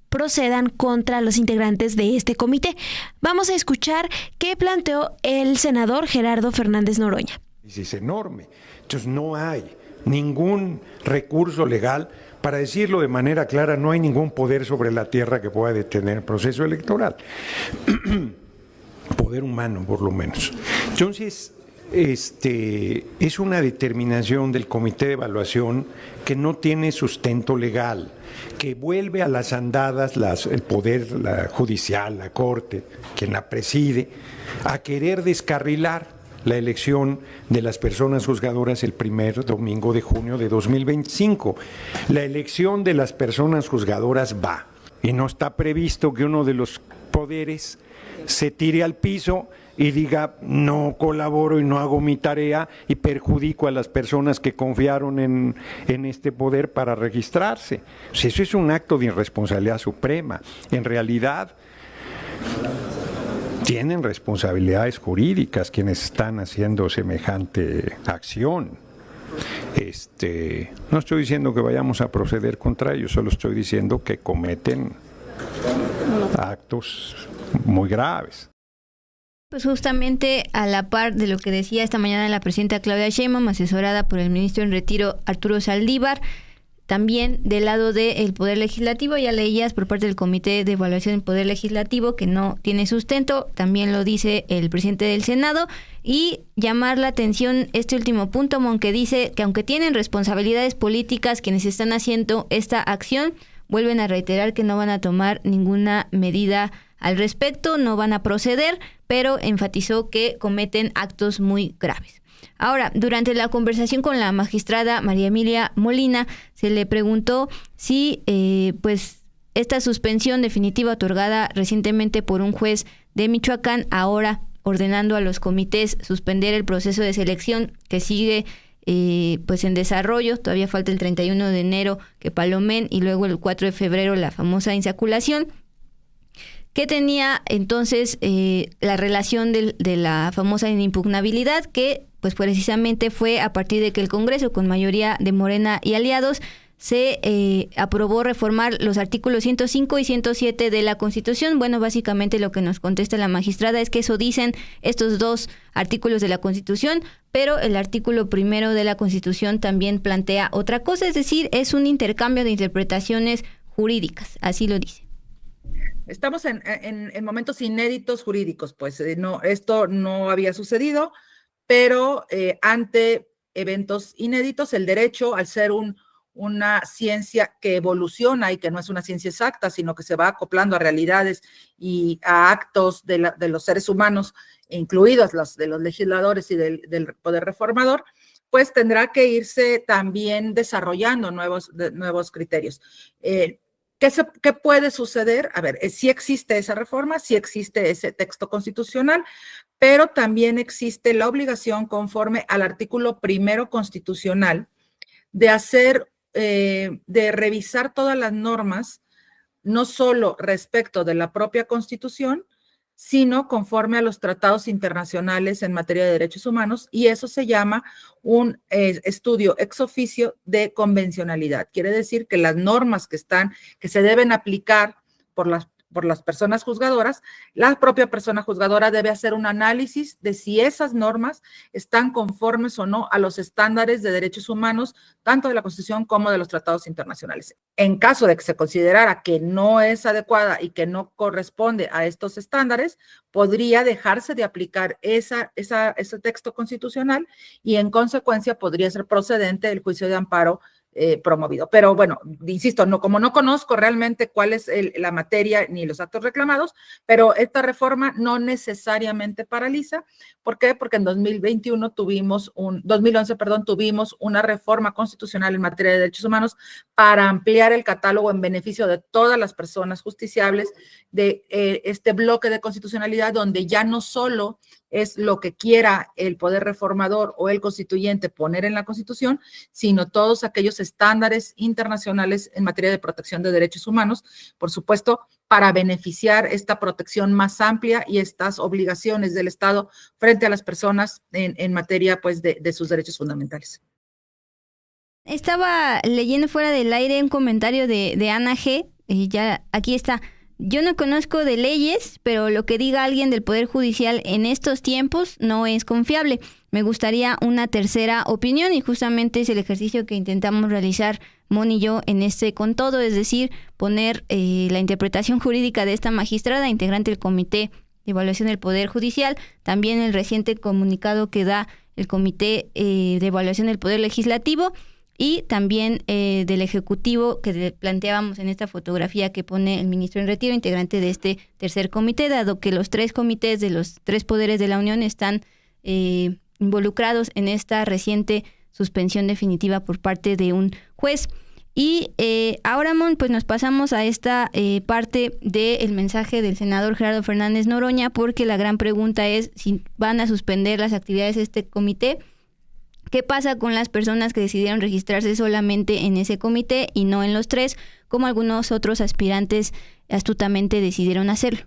procedan contra los integrantes de este comité. Vamos a escuchar qué planteó el senador Gerardo Fernández Noroña. Es enorme, entonces no hay ningún recurso legal. Para decirlo de manera clara, no hay ningún poder sobre la tierra que pueda detener el proceso electoral. Poder humano, por lo menos. Entonces, es una determinación del Comité de Evaluación que no tiene sustento legal, que vuelve a las andadas el poder la judicial, la Corte, quien la preside, a querer descarrilar la elección de las personas juzgadoras el primer domingo de junio de 2025. La elección de las personas juzgadoras va, y no está previsto que uno de los poderes se tire al piso y diga no colaboro y no hago mi tarea y perjudico a las personas que confiaron en este poder para registrarse. Pues eso es un acto de irresponsabilidad suprema. En realidad tienen responsabilidades jurídicas quienes están haciendo semejante acción. No estoy diciendo que vayamos a proceder contra ellos, solo estoy diciendo que cometen actos muy graves. Pues justamente a la par de lo que decía esta mañana la presidenta Claudia Sheinbaum, asesorada por el ministro en retiro Arturo Saldívar, también del lado del Poder Legislativo, ya leías por parte del Comité de Evaluación del Poder Legislativo que no tiene sustento, también lo dice el presidente del Senado, y llamar la atención este último punto, Mon, que dice que aunque tienen responsabilidades políticas quienes están haciendo esta acción, vuelven a reiterar que no van a tomar ninguna medida al respecto, no van a proceder, pero enfatizó que cometen actos muy graves. Ahora, durante la conversación con la magistrada María Emilia Molina, se le preguntó si pues esta suspensión definitiva otorgada recientemente por un juez de Michoacán, ahora ordenando a los comités suspender el proceso de selección que sigue pues en desarrollo, todavía falta el 31 de enero que Palomén y luego el 4 de febrero la famosa insaculación, que tenía entonces la relación de la famosa inimpugnabilidad, que pues precisamente fue a partir de que el Congreso, con mayoría de Morena y aliados, se aprobó reformar los artículos 105 y 107 de la Constitución. Bueno, básicamente lo que nos contesta la magistrada es que eso dicen estos 2 artículos de la Constitución, pero el artículo 1 de la Constitución también plantea otra cosa, es decir, es un intercambio de interpretaciones jurídicas, así lo dice. Estamos en momentos inéditos jurídicos, pues no, esto no había sucedido, pero ante eventos inéditos, el derecho, al ser una ciencia que evoluciona y que no es una ciencia exacta, sino que se va acoplando a realidades y a actos de los seres humanos, incluidos los de los legisladores y del poder reformador, pues tendrá que irse también desarrollando nuevos criterios. ¿Qué puede suceder? A ver, sí existe esa reforma, sí existe ese texto constitucional, pero también existe la obligación, conforme al artículo 1 constitucional, de hacer de revisar todas las normas, no solo respecto de la propia Constitución, sino conforme a los tratados internacionales en materia de derechos humanos, y eso se llama un estudio ex oficio de convencionalidad. Quiere decir que las normas que se deben aplicar por las personas juzgadoras, la propia persona juzgadora debe hacer un análisis de si esas normas están conformes o no a los estándares de derechos humanos, tanto de la Constitución como de los tratados internacionales. En caso de que se considerara que no es adecuada y que no corresponde a estos estándares, podría dejarse de aplicar ese texto constitucional y en consecuencia podría ser procedente el juicio de amparo promovido. Pero bueno, insisto, como no conozco realmente cuál es la materia ni los actos reclamados, pero esta reforma no necesariamente paraliza. ¿Por qué? Porque en 2011 tuvimos una reforma constitucional en materia de derechos humanos para ampliar el catálogo en beneficio de todas las personas justiciables de este bloque de constitucionalidad, donde ya no solo es lo que quiera el poder reformador o el constituyente poner en la Constitución, sino todos aquellos estándares internacionales en materia de protección de derechos humanos, por supuesto, para beneficiar esta protección más amplia y estas obligaciones del Estado frente a las personas en materia, pues, de sus derechos fundamentales. Estaba leyendo fuera del aire un comentario de Ana G. Ya aquí está. Yo no conozco de leyes, pero lo que diga alguien del Poder Judicial en estos tiempos no es confiable. Me gustaría una tercera opinión y justamente es el ejercicio que intentamos realizar Mon y yo en con todo, es decir, poner la interpretación jurídica de esta magistrada, integrante del Comité de Evaluación del Poder Judicial, también el reciente comunicado que da el Comité de Evaluación del Poder Legislativo, y también del Ejecutivo que planteábamos en esta fotografía que pone el ministro en retiro, integrante de este tercer comité, dado que los 3 comités de los 3 poderes de la Unión están involucrados en esta reciente suspensión definitiva por parte de un juez. Y ahora, Mon, pues nos pasamos a esta parte del mensaje del senador Gerardo Fernández Noroña, porque la gran pregunta es si van a suspender las actividades de este comité. ¿Qué pasa con las personas que decidieron registrarse solamente en ese comité y no en los 3, como algunos otros aspirantes astutamente decidieron hacerlo?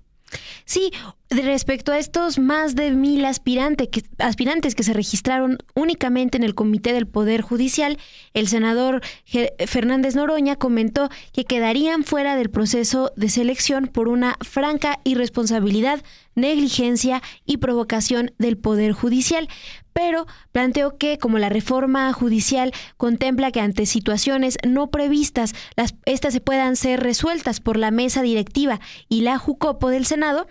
Sí, respecto a estos más de 1,000 aspirantes que se registraron únicamente en el Comité del Poder Judicial, el senador Fernández Noroña comentó que quedarían fuera del proceso de selección por una franca irresponsabilidad, negligencia y provocación del Poder Judicial, pero planteó que como la reforma judicial contempla que ante situaciones no previstas, estas se puedan ser resueltas por la mesa directiva y la Jucopo del Senado,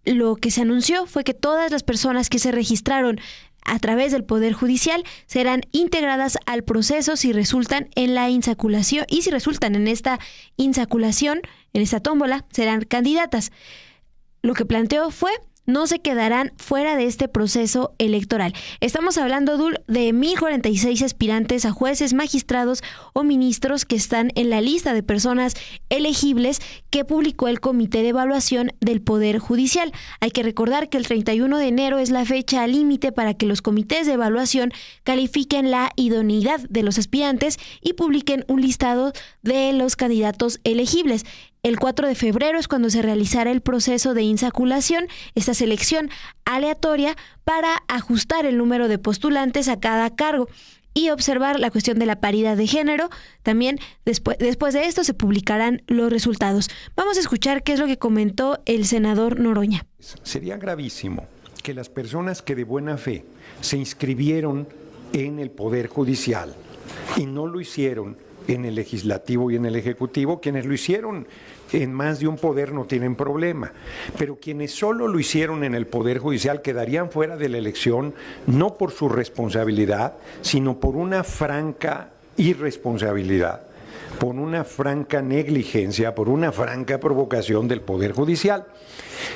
lo que se anunció fue que todas las personas que se registraron a través del Poder Judicial serán integradas al proceso si resultan en la insaculación, y si resultan en esta insaculación, en esta tómbola, serán candidatas. Lo que planteó fue: no se quedarán fuera de este proceso electoral. Estamos hablando, Dul, de 1,046 aspirantes a jueces, magistrados o ministros que están en la lista de personas elegibles que publicó el Comité de Evaluación del Poder Judicial. Hay que recordar que el 31 de enero es la fecha límite para que los comités de evaluación califiquen la idoneidad de los aspirantes y publiquen un listado de los candidatos elegibles. El 4 de febrero es cuando se realizará el proceso de insaculación, esta selección aleatoria para ajustar el número de postulantes a cada cargo y observar la cuestión de la paridad de género. También después de esto se publicarán los resultados. Vamos a escuchar qué es lo que comentó el senador Noroña. Sería gravísimo que las personas que de buena fe se inscribieron en el Poder Judicial y no lo hicieron en el Legislativo y en el Ejecutivo. Quienes lo hicieron en más de un poder no tienen problema, pero quienes solo lo hicieron en el Poder Judicial quedarían fuera de la elección, no por su responsabilidad, sino por una franca irresponsabilidad, por una franca negligencia, por una franca provocación del Poder Judicial.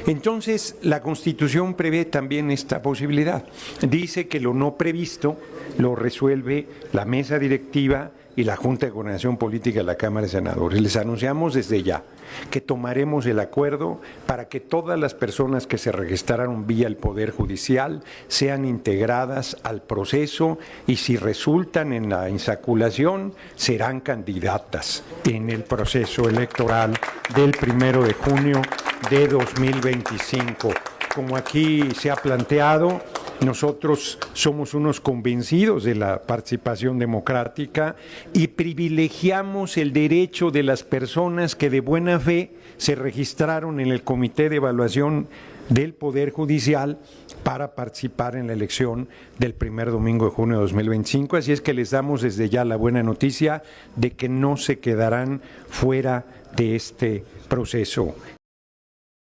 Entonces, la Constitución prevé también esta posibilidad. Dice que lo no previsto lo resuelve la mesa directiva y la Junta de Coordinación Política de la Cámara de Senadores. Les anunciamos desde ya que tomaremos el acuerdo para que todas las personas que se registraron vía el Poder Judicial sean integradas al proceso y si resultan en la insaculación serán candidatas en el proceso electoral del 1 de junio de 2025. Como aquí se ha planteado, nosotros somos unos convencidos de la participación democrática y privilegiamos el derecho de las personas que de buena fe se registraron en el Comité de Evaluación del Poder Judicial para participar en la elección del primer domingo de junio de 2025. Así es que les damos desde ya la buena noticia de que no se quedarán fuera de este proceso.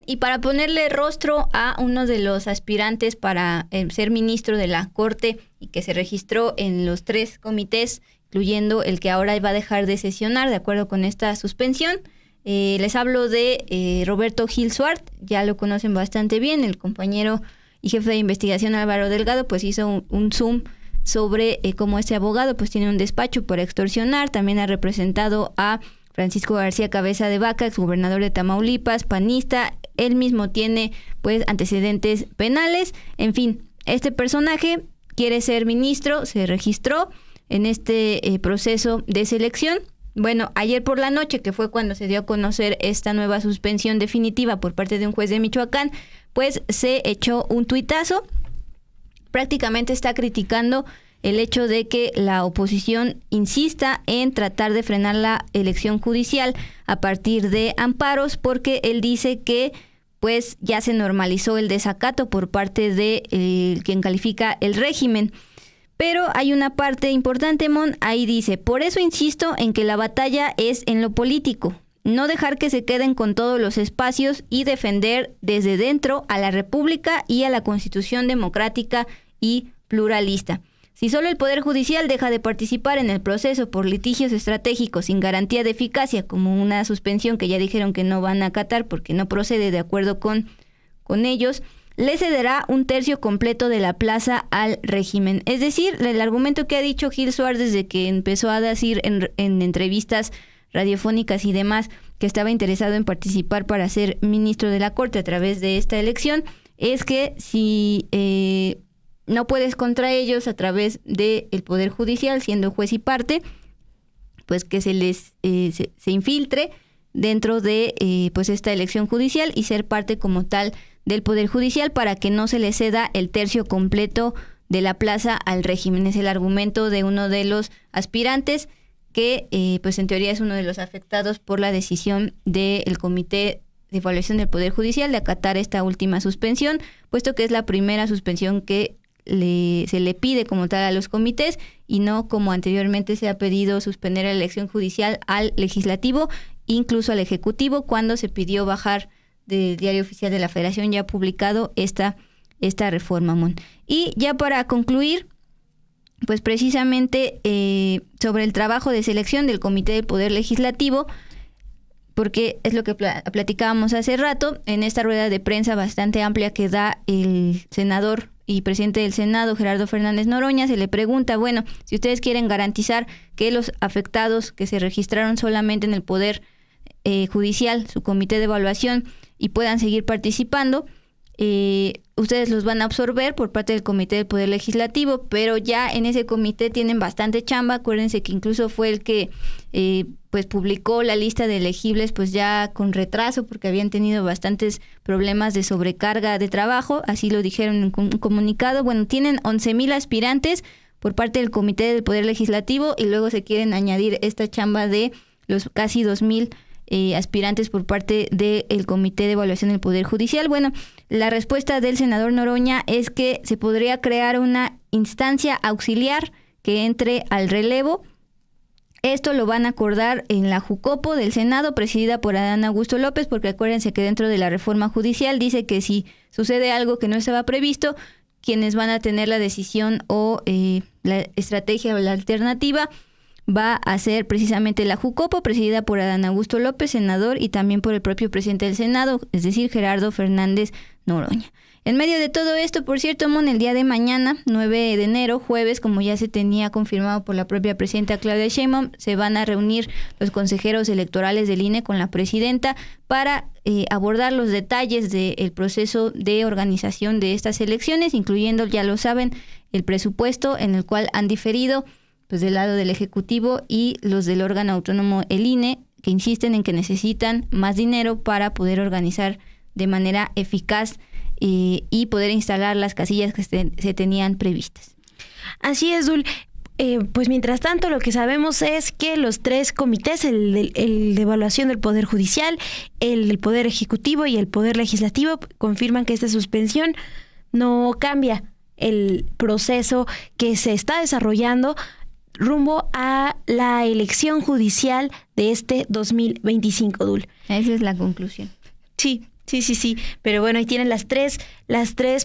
Y para ponerle rostro a uno de los aspirantes para ser ministro de la Corte y que se registró en los 3 comités, incluyendo el que ahora va a dejar de sesionar de acuerdo con esta suspensión, les hablo de Roberto Gil Suart. Ya lo conocen bastante bien, el compañero y jefe de investigación Álvaro Delgado pues hizo un zoom sobre cómo este abogado pues tiene un despacho para extorsionar. También ha representado a Francisco García Cabeza de Vaca, exgobernador de Tamaulipas, panista. Él mismo tiene pues antecedentes penales. En fin, este personaje quiere ser ministro, se registró en este proceso de selección. Bueno, ayer por la noche, que fue cuando se dio a conocer esta nueva suspensión definitiva por parte de un juez de Michoacán, pues se echó un tuitazo. Prácticamente está criticando el hecho de que la oposición insista en tratar de frenar la elección judicial a partir de amparos, porque él dice que pues ya se normalizó el desacato por parte de quien califica el régimen. Pero hay una parte importante, Mon, ahí dice: por eso insisto en que la batalla es en lo político, no dejar que se queden con todos los espacios y defender desde dentro a la República y a la Constitución democrática y pluralista. Si solo el Poder Judicial deja de participar en el proceso por litigios estratégicos sin garantía de eficacia, como una suspensión que ya dijeron que no van a acatar porque no procede de acuerdo con ellos, le cederá un tercio completo de la plaza al régimen. Es decir, el argumento que ha dicho Gil Suárez desde que empezó a decir en entrevistas radiofónicas y demás que estaba interesado en participar para ser ministro de la Corte a través de esta elección, es que si no puedes contra ellos a través del Poder Judicial, siendo juez y parte, pues que se les se infiltre dentro de pues esta elección judicial y ser parte como tal del Poder Judicial para que no se le ceda el tercio completo de la plaza al régimen. Es el argumento de uno de los aspirantes que pues en teoría es uno de los afectados por la decisión del Comité de Evaluación del Poder Judicial de acatar esta última suspensión, puesto que es la primera suspensión que se le pide como tal a los comités y no como anteriormente se ha pedido suspender la elección judicial al legislativo, incluso al ejecutivo, cuando se pidió bajar del Diario Oficial de la Federación ya publicado esta reforma, Mon. Y ya para concluir, pues precisamente sobre el trabajo de selección del Comité del Poder Legislativo, porque es lo que platicábamos hace rato en esta rueda de prensa bastante amplia que da el senador y presidente del Senado, Gerardo Fernández Noroña. Se le pregunta, bueno, si ustedes quieren garantizar que los afectados que se registraron solamente en el Poder Judicial, su comité de evaluación, y puedan seguir participando, ustedes los van a absorber por parte del Comité del Poder Legislativo, pero ya en ese comité tienen bastante chamba. Acuérdense que incluso fue el que pues publicó la lista de elegibles pues ya con retraso porque habían tenido bastantes problemas de sobrecarga de trabajo, así lo dijeron en un comunicado. Bueno, tienen 11,000 aspirantes por parte del Comité del Poder Legislativo y luego se quieren añadir esta chamba de los casi 2,000 aspirantes por parte del Comité de Evaluación del Poder Judicial. Bueno, la respuesta del senador Noroña es que se podría crear una instancia auxiliar que entre al relevo. Esto lo van a acordar en la Jucopo del Senado, presidida por Adán Augusto López, porque acuérdense que dentro de la reforma judicial dice que si sucede algo que no estaba previsto, quienes van a tener la decisión o la estrategia o la alternativa va a ser precisamente la Jucopo, presidida por Adán Augusto López, senador, y también por el propio presidente del Senado, es decir, Gerardo Fernández Noroña. En medio de todo esto, por cierto, Mon, el día de mañana, 9 de enero, jueves, como ya se tenía confirmado por la propia presidenta Claudia Sheinbaum, se van a reunir los consejeros electorales del INE con la presidenta para abordar los detalles del proceso de organización de estas elecciones, incluyendo, ya lo saben, el presupuesto en el cual han diferido pues del lado del Ejecutivo y los del órgano autónomo, el INE, que insisten en que necesitan más dinero para poder organizar de manera eficaz y poder instalar las casillas que se tenían previstas. Así es, Dul. Pues mientras tanto, lo que sabemos es que los 3 comités, el de evaluación del Poder Judicial, el del Poder Ejecutivo y el Poder Legislativo, confirman que esta suspensión no cambia el proceso que se está desarrollando rumbo a la elección judicial de este 2025, Dul. Esa es la conclusión. Sí. Pero bueno, ahí tienen las tres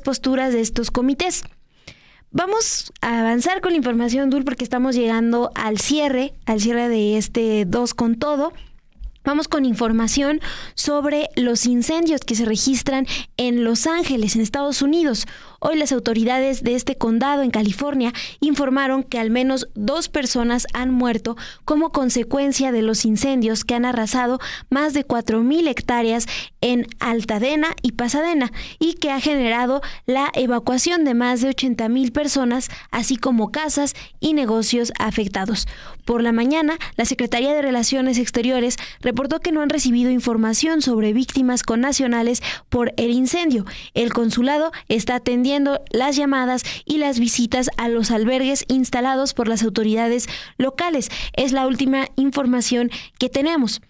posturas de estos comités. Vamos a avanzar con la información, Dul, porque estamos llegando al cierre de este 2 con todo. Vamos con información sobre los incendios que se registran en Los Ángeles, en Estados Unidos. Hoy las autoridades de este condado en California informaron que al menos 2 personas han muerto como consecuencia de los incendios que han arrasado más de 4,000 hectáreas en Altadena y Pasadena y que ha generado la evacuación de más de 80,000 personas, así como casas y negocios afectados. Por la mañana, la Secretaría de Relaciones Exteriores reportó que no han recibido información sobre víctimas connacionales por el incendio. El consulado está atendiendo las llamadas y las visitas a los albergues instalados por las autoridades locales. Es la última información que tenemos.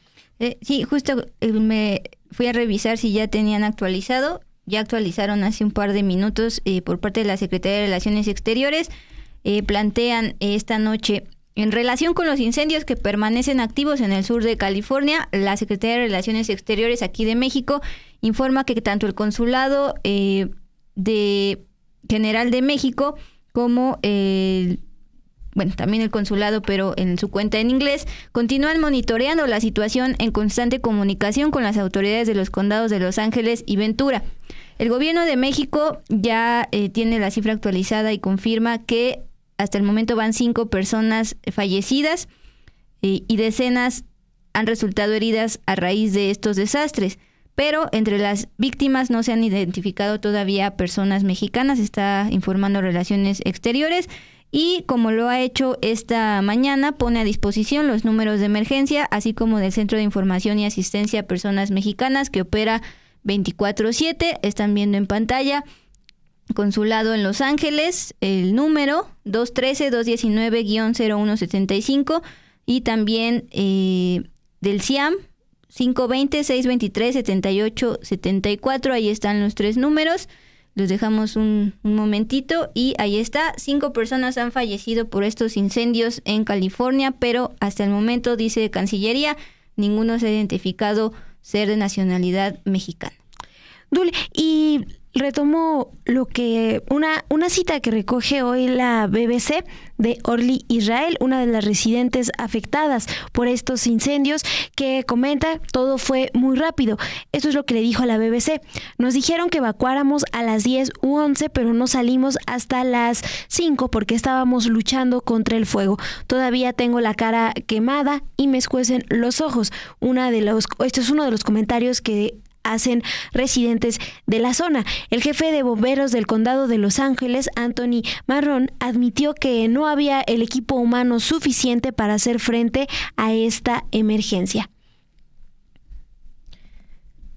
Sí, justo me fui a revisar si ya tenían actualizado. Ya actualizaron hace un par de minutos por parte de la Secretaría de Relaciones Exteriores. Plantean esta noche, en relación con los incendios que permanecen activos en el sur de California, la Secretaría de Relaciones Exteriores aquí de México informa que tanto el Consulado de General de México como también el consulado, pero en su cuenta en inglés, continúan monitoreando la situación en constante comunicación con las autoridades de los condados de Los Ángeles y Ventura. El gobierno de México ya tiene la cifra actualizada y confirma que hasta el momento van 5 personas fallecidas y decenas han resultado heridas a raíz de estos desastres. Pero entre las víctimas no se han identificado todavía personas mexicanas, está informando Relaciones Exteriores, y como lo ha hecho esta mañana, pone a disposición los números de emergencia, así como del Centro de Información y Asistencia a Personas Mexicanas, que opera 24/7, están viendo en pantalla. Consulado en Los Ángeles, el número 213-219-0175, y también del CIAM, 520-623-7874, ahí están los 3 números, los dejamos un momentito y ahí está. 5 personas han fallecido por estos incendios en California, pero hasta el momento, dice Cancillería, ninguno se ha identificado ser de nacionalidad mexicana. Dul, y retomo una cita que recoge hoy la BBC de Orly Israel, una de las residentes afectadas por estos incendios, que comenta: todo fue muy rápido. Esto es lo que le dijo a la BBC. Nos dijeron que evacuáramos a las 10 u 11, pero no salimos hasta las 5 porque estábamos luchando contra el fuego. Todavía tengo la cara quemada y me escuecen los ojos. Esto es uno de los comentarios que hacen residentes de la zona. El jefe de bomberos del condado de Los Ángeles, Anthony Marrón, admitió que no había el equipo humano suficiente para hacer frente a esta emergencia.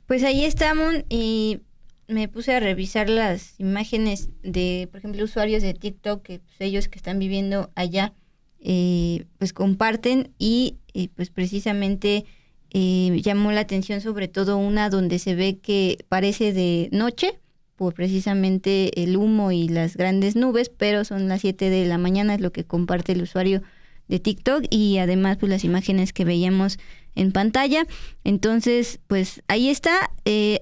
Pues ahí estamos, y me puse a revisar las imágenes de, por ejemplo, usuarios de TikTok, que pues, ellos que están viviendo allá, pues comparten, y pues precisamente llamó la atención sobre todo una donde se ve que parece de noche por precisamente el humo y las grandes nubes, pero son las 7 de la mañana, es lo que comparte el usuario de TikTok, y además pues las imágenes que veíamos en pantalla. Entonces pues ahí está.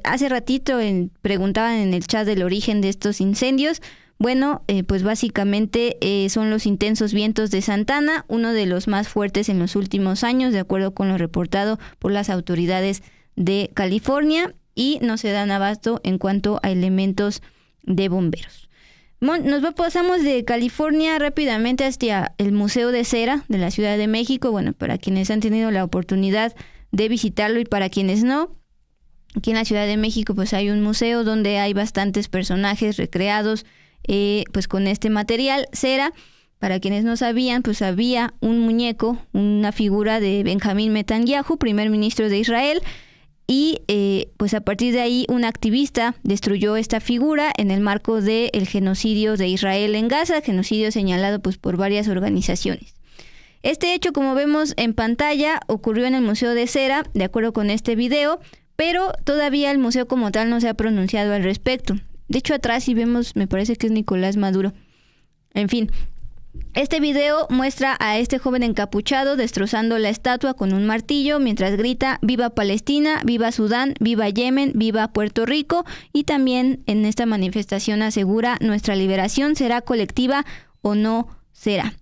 Hace ratito preguntaban en el chat del origen de estos incendios. Bueno, pues básicamente son los intensos vientos de Santana, uno de los más fuertes en los últimos años, de acuerdo con lo reportado por las autoridades de California, y no se dan abasto en cuanto a elementos de Bomberos. Pasamos de California rápidamente hacia el Museo de Cera de la Ciudad de México. Bueno, para quienes han tenido la oportunidad de visitarlo y para quienes no, aquí en la Ciudad de México pues hay un museo donde hay bastantes personajes recreados pues con este material, cera. Para quienes no sabían, pues había un muñeco, una figura de Benjamín Netanyahu, primer ministro de Israel, y pues a partir de ahí un activista destruyó esta figura en el marco del genocidio de Israel en Gaza, genocidio señalado pues por varias organizaciones. Este hecho, como vemos en pantalla, ocurrió en el Museo de Cera, de acuerdo con este video, pero todavía el museo como tal no se ha pronunciado al respecto. De hecho, atrás si vemos, me parece que es Nicolás Maduro. En fin. Este video muestra a este joven encapuchado destrozando la estatua con un martillo mientras grita "Viva Palestina, viva Sudán, viva Yemen, viva Puerto Rico", y también en esta manifestación asegura "Nuestra liberación será colectiva o no será".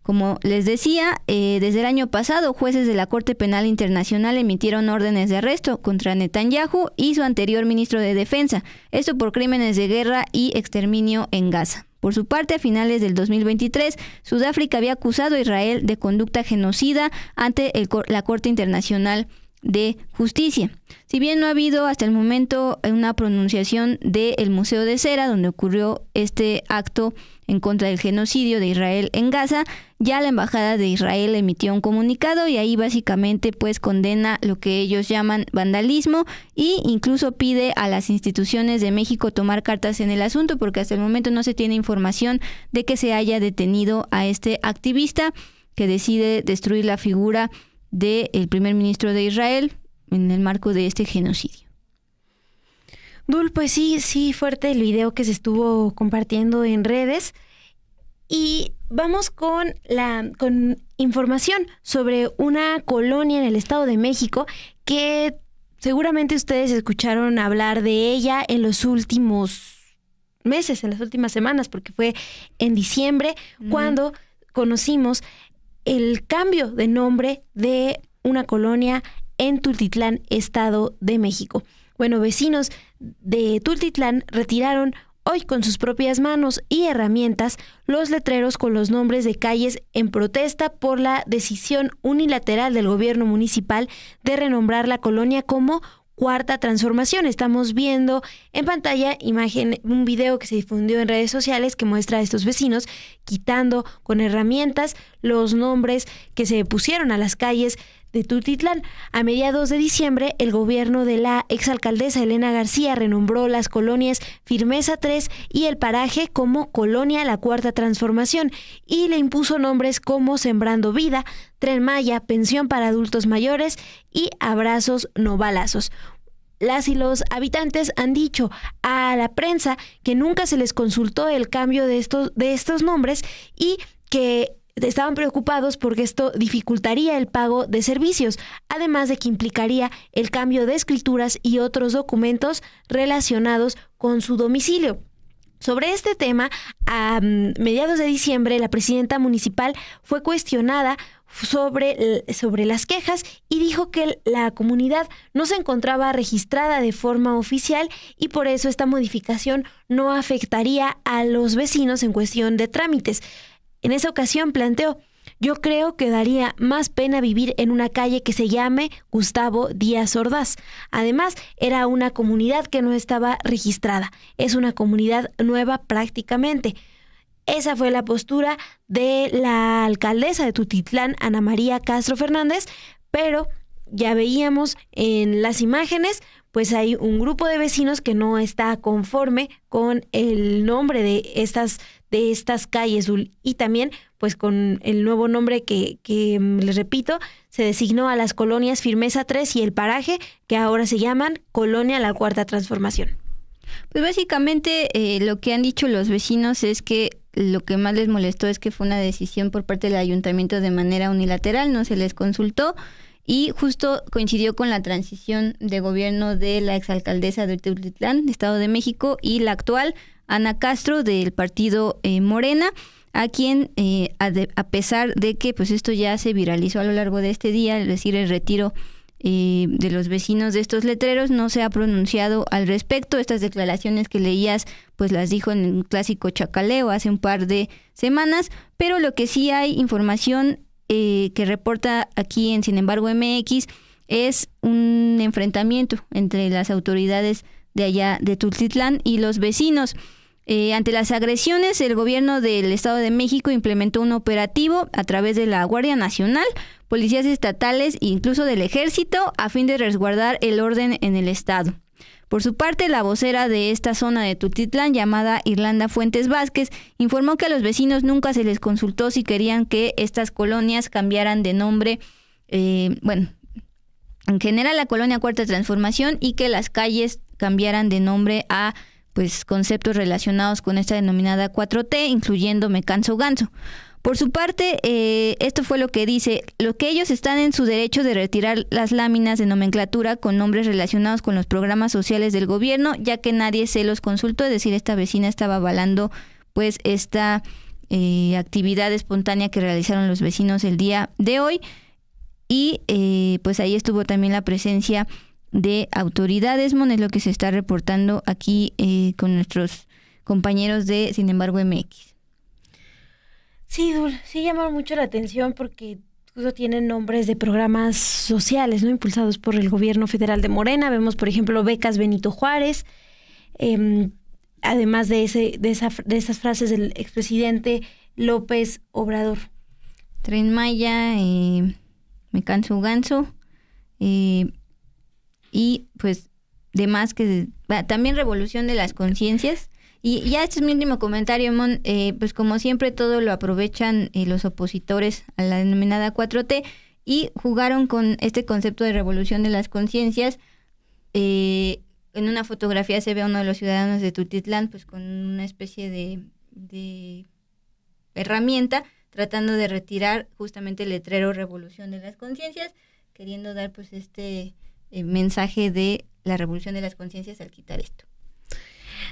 Como les decía, desde el año pasado, jueces de la Corte Penal Internacional emitieron órdenes de arresto contra Netanyahu y su anterior ministro de Defensa, esto por crímenes de guerra y exterminio en Gaza. Por su parte, a finales del 2023, Sudáfrica había acusado a Israel de conducta genocida ante la Corte Internacional de Justicia. Si bien no ha habido hasta el momento una pronunciación del Museo de Cera, donde ocurrió este acto en contra del genocidio de Israel en Gaza, ya la Embajada de Israel emitió un comunicado y ahí básicamente pues condena lo que ellos llaman vandalismo e incluso pide a las instituciones de México tomar cartas en el asunto, porque hasta el momento no se tiene información de que se haya detenido a este activista que decide destruir la figura del primer ministro de Israel en el marco de este genocidio. Dul, pues sí, fuerte el video que se estuvo compartiendo en redes. Y vamos con información sobre una colonia en el Estado de México que seguramente ustedes escucharon hablar de ella en los últimos meses, en las últimas semanas, porque fue en diciembre cuando conocimos el cambio de nombre de una colonia en Tultitlán, Estado de México. Bueno, vecinos de Tultitlán retiraron hoy con sus propias manos y herramientas los letreros con los nombres de calles en protesta por la decisión unilateral del gobierno municipal de renombrar la colonia como Cuarta Transformación. Estamos viendo en pantalla un video que se difundió en redes sociales que muestra a estos vecinos quitando con herramientas los nombres que se pusieron a las calles de Tultitlán. A mediados de diciembre, el gobierno de la exalcaldesa Elena García renombró las colonias Firmeza 3 y El Paraje como Colonia La Cuarta Transformación y le impuso nombres como Sembrando Vida, Tren Maya, Pensión para Adultos Mayores y Abrazos No Balazos. Las y los habitantes han dicho a la prensa que nunca se les consultó el cambio de estos nombres y que estaban preocupados porque esto dificultaría el pago de servicios, además de que implicaría el cambio de escrituras y otros documentos relacionados con su domicilio. Sobre este tema, a mediados de diciembre, la presidenta municipal fue cuestionada sobre las quejas y dijo que la comunidad no se encontraba registrada de forma oficial y por eso esta modificación no afectaría a los vecinos en cuestión de trámites. En esa ocasión planteó: "Yo creo que daría más pena vivir en una calle que se llame Gustavo Díaz Ordaz. Además, era una comunidad que no estaba registrada. Es una comunidad nueva prácticamente". Esa fue la postura de la alcaldesa de Tultitlán, Ana María Castro Fernández, pero ya veíamos en las imágenes, pues hay un grupo de vecinos que no está conforme con el nombre de estas calles y también pues con el nuevo nombre que les repito, se designó a las colonias Firmeza 3 y El Paraje, que ahora se llaman Colonia La Cuarta Transformación. Pues básicamente lo que han dicho los vecinos es que lo que más les molestó es que fue una decisión por parte del ayuntamiento de manera unilateral, no se les consultó y justo coincidió con la transición de gobierno de la exalcaldesa de Tultitlán, Estado de México, y la actual Ana Castro del partido Morena, a quien a pesar de que pues esto ya se viralizó a lo largo de este día, es decir, el retiro de los vecinos de estos letreros no se ha pronunciado al respecto. Estas declaraciones que leías pues las dijo en el clásico chacaleo hace un par de semanas, pero lo que sí hay información que reporta aquí en Sin embargo MX es un enfrentamiento entre las autoridades de allá de Tultitlán y los vecinos. Ante las agresiones, el gobierno del Estado de México implementó un operativo a través de la Guardia Nacional, policías estatales e incluso del Ejército a fin de resguardar el orden en el estado. Por su parte, la vocera de esta zona de Tultitlán, llamada Irlanda Fuentes Vázquez, informó que a los vecinos nunca se les consultó si querían que estas colonias cambiaran de nombre, en general la colonia Cuarta Transformación, y que las calles cambiaran de nombre a pues conceptos relacionados con esta denominada 4T, incluyendo Me Canso Ganso. Por su parte, esto fue lo que dice: lo que ellos están en su derecho de retirar las láminas de nomenclatura con nombres relacionados con los programas sociales del gobierno, ya que nadie se los consultó, es decir, esta vecina estaba avalando pues esta actividad espontánea que realizaron los vecinos el día de hoy, y pues ahí estuvo también la presencia de autoridades, es lo que se está reportando aquí con nuestros compañeros de Sin embargo MX. Sí, Dul, sí llama mucho la atención porque incluso tienen nombres de programas sociales, ¿no? Impulsados por el gobierno federal de Morena. Vemos, por ejemplo, becas Benito Juárez, además de esas frases del expresidente López Obrador. Tren Maya, Me Canso Ganso, y pues demás que también revolución de las conciencias. Y ya este es mi último comentario, Mon. Pues como siempre todo lo aprovechan los opositores a la denominada 4T y jugaron con este concepto de revolución de las conciencias. En una fotografía se ve a uno de los ciudadanos de Tultitlán pues con una especie de herramienta tratando de retirar justamente el letrero Revolución de las Conciencias, queriendo dar pues este mensaje de la revolución de las conciencias al quitar esto.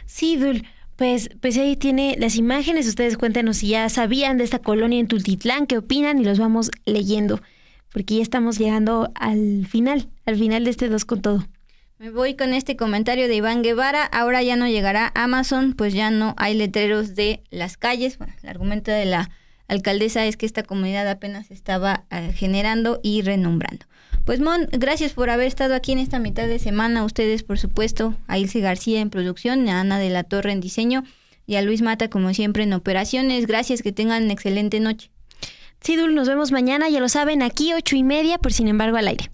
Sí, Dul, pues ahí tiene las imágenes. Ustedes cuéntenos si ya sabían de esta colonia en Tultitlán, qué opinan, y los vamos leyendo, porque ya estamos llegando al final de este 2 con todo. Me voy con este comentario de Iván Guevara. Ahora ya no llegará Amazon, pues ya no hay letreros de las calles. Bueno, el argumento de la alcaldesa es que esta comunidad apenas estaba generando y renombrando. Pues Mon, gracias por haber estado aquí en esta mitad de semana. A ustedes, por supuesto, a Ilse García en producción, a Ana de la Torre en diseño y a Luis Mata, como siempre, en operaciones. Gracias, que tengan una excelente noche. Sí, Dul, nos vemos mañana, ya lo saben, aquí 8:30 por Sin embargo al aire.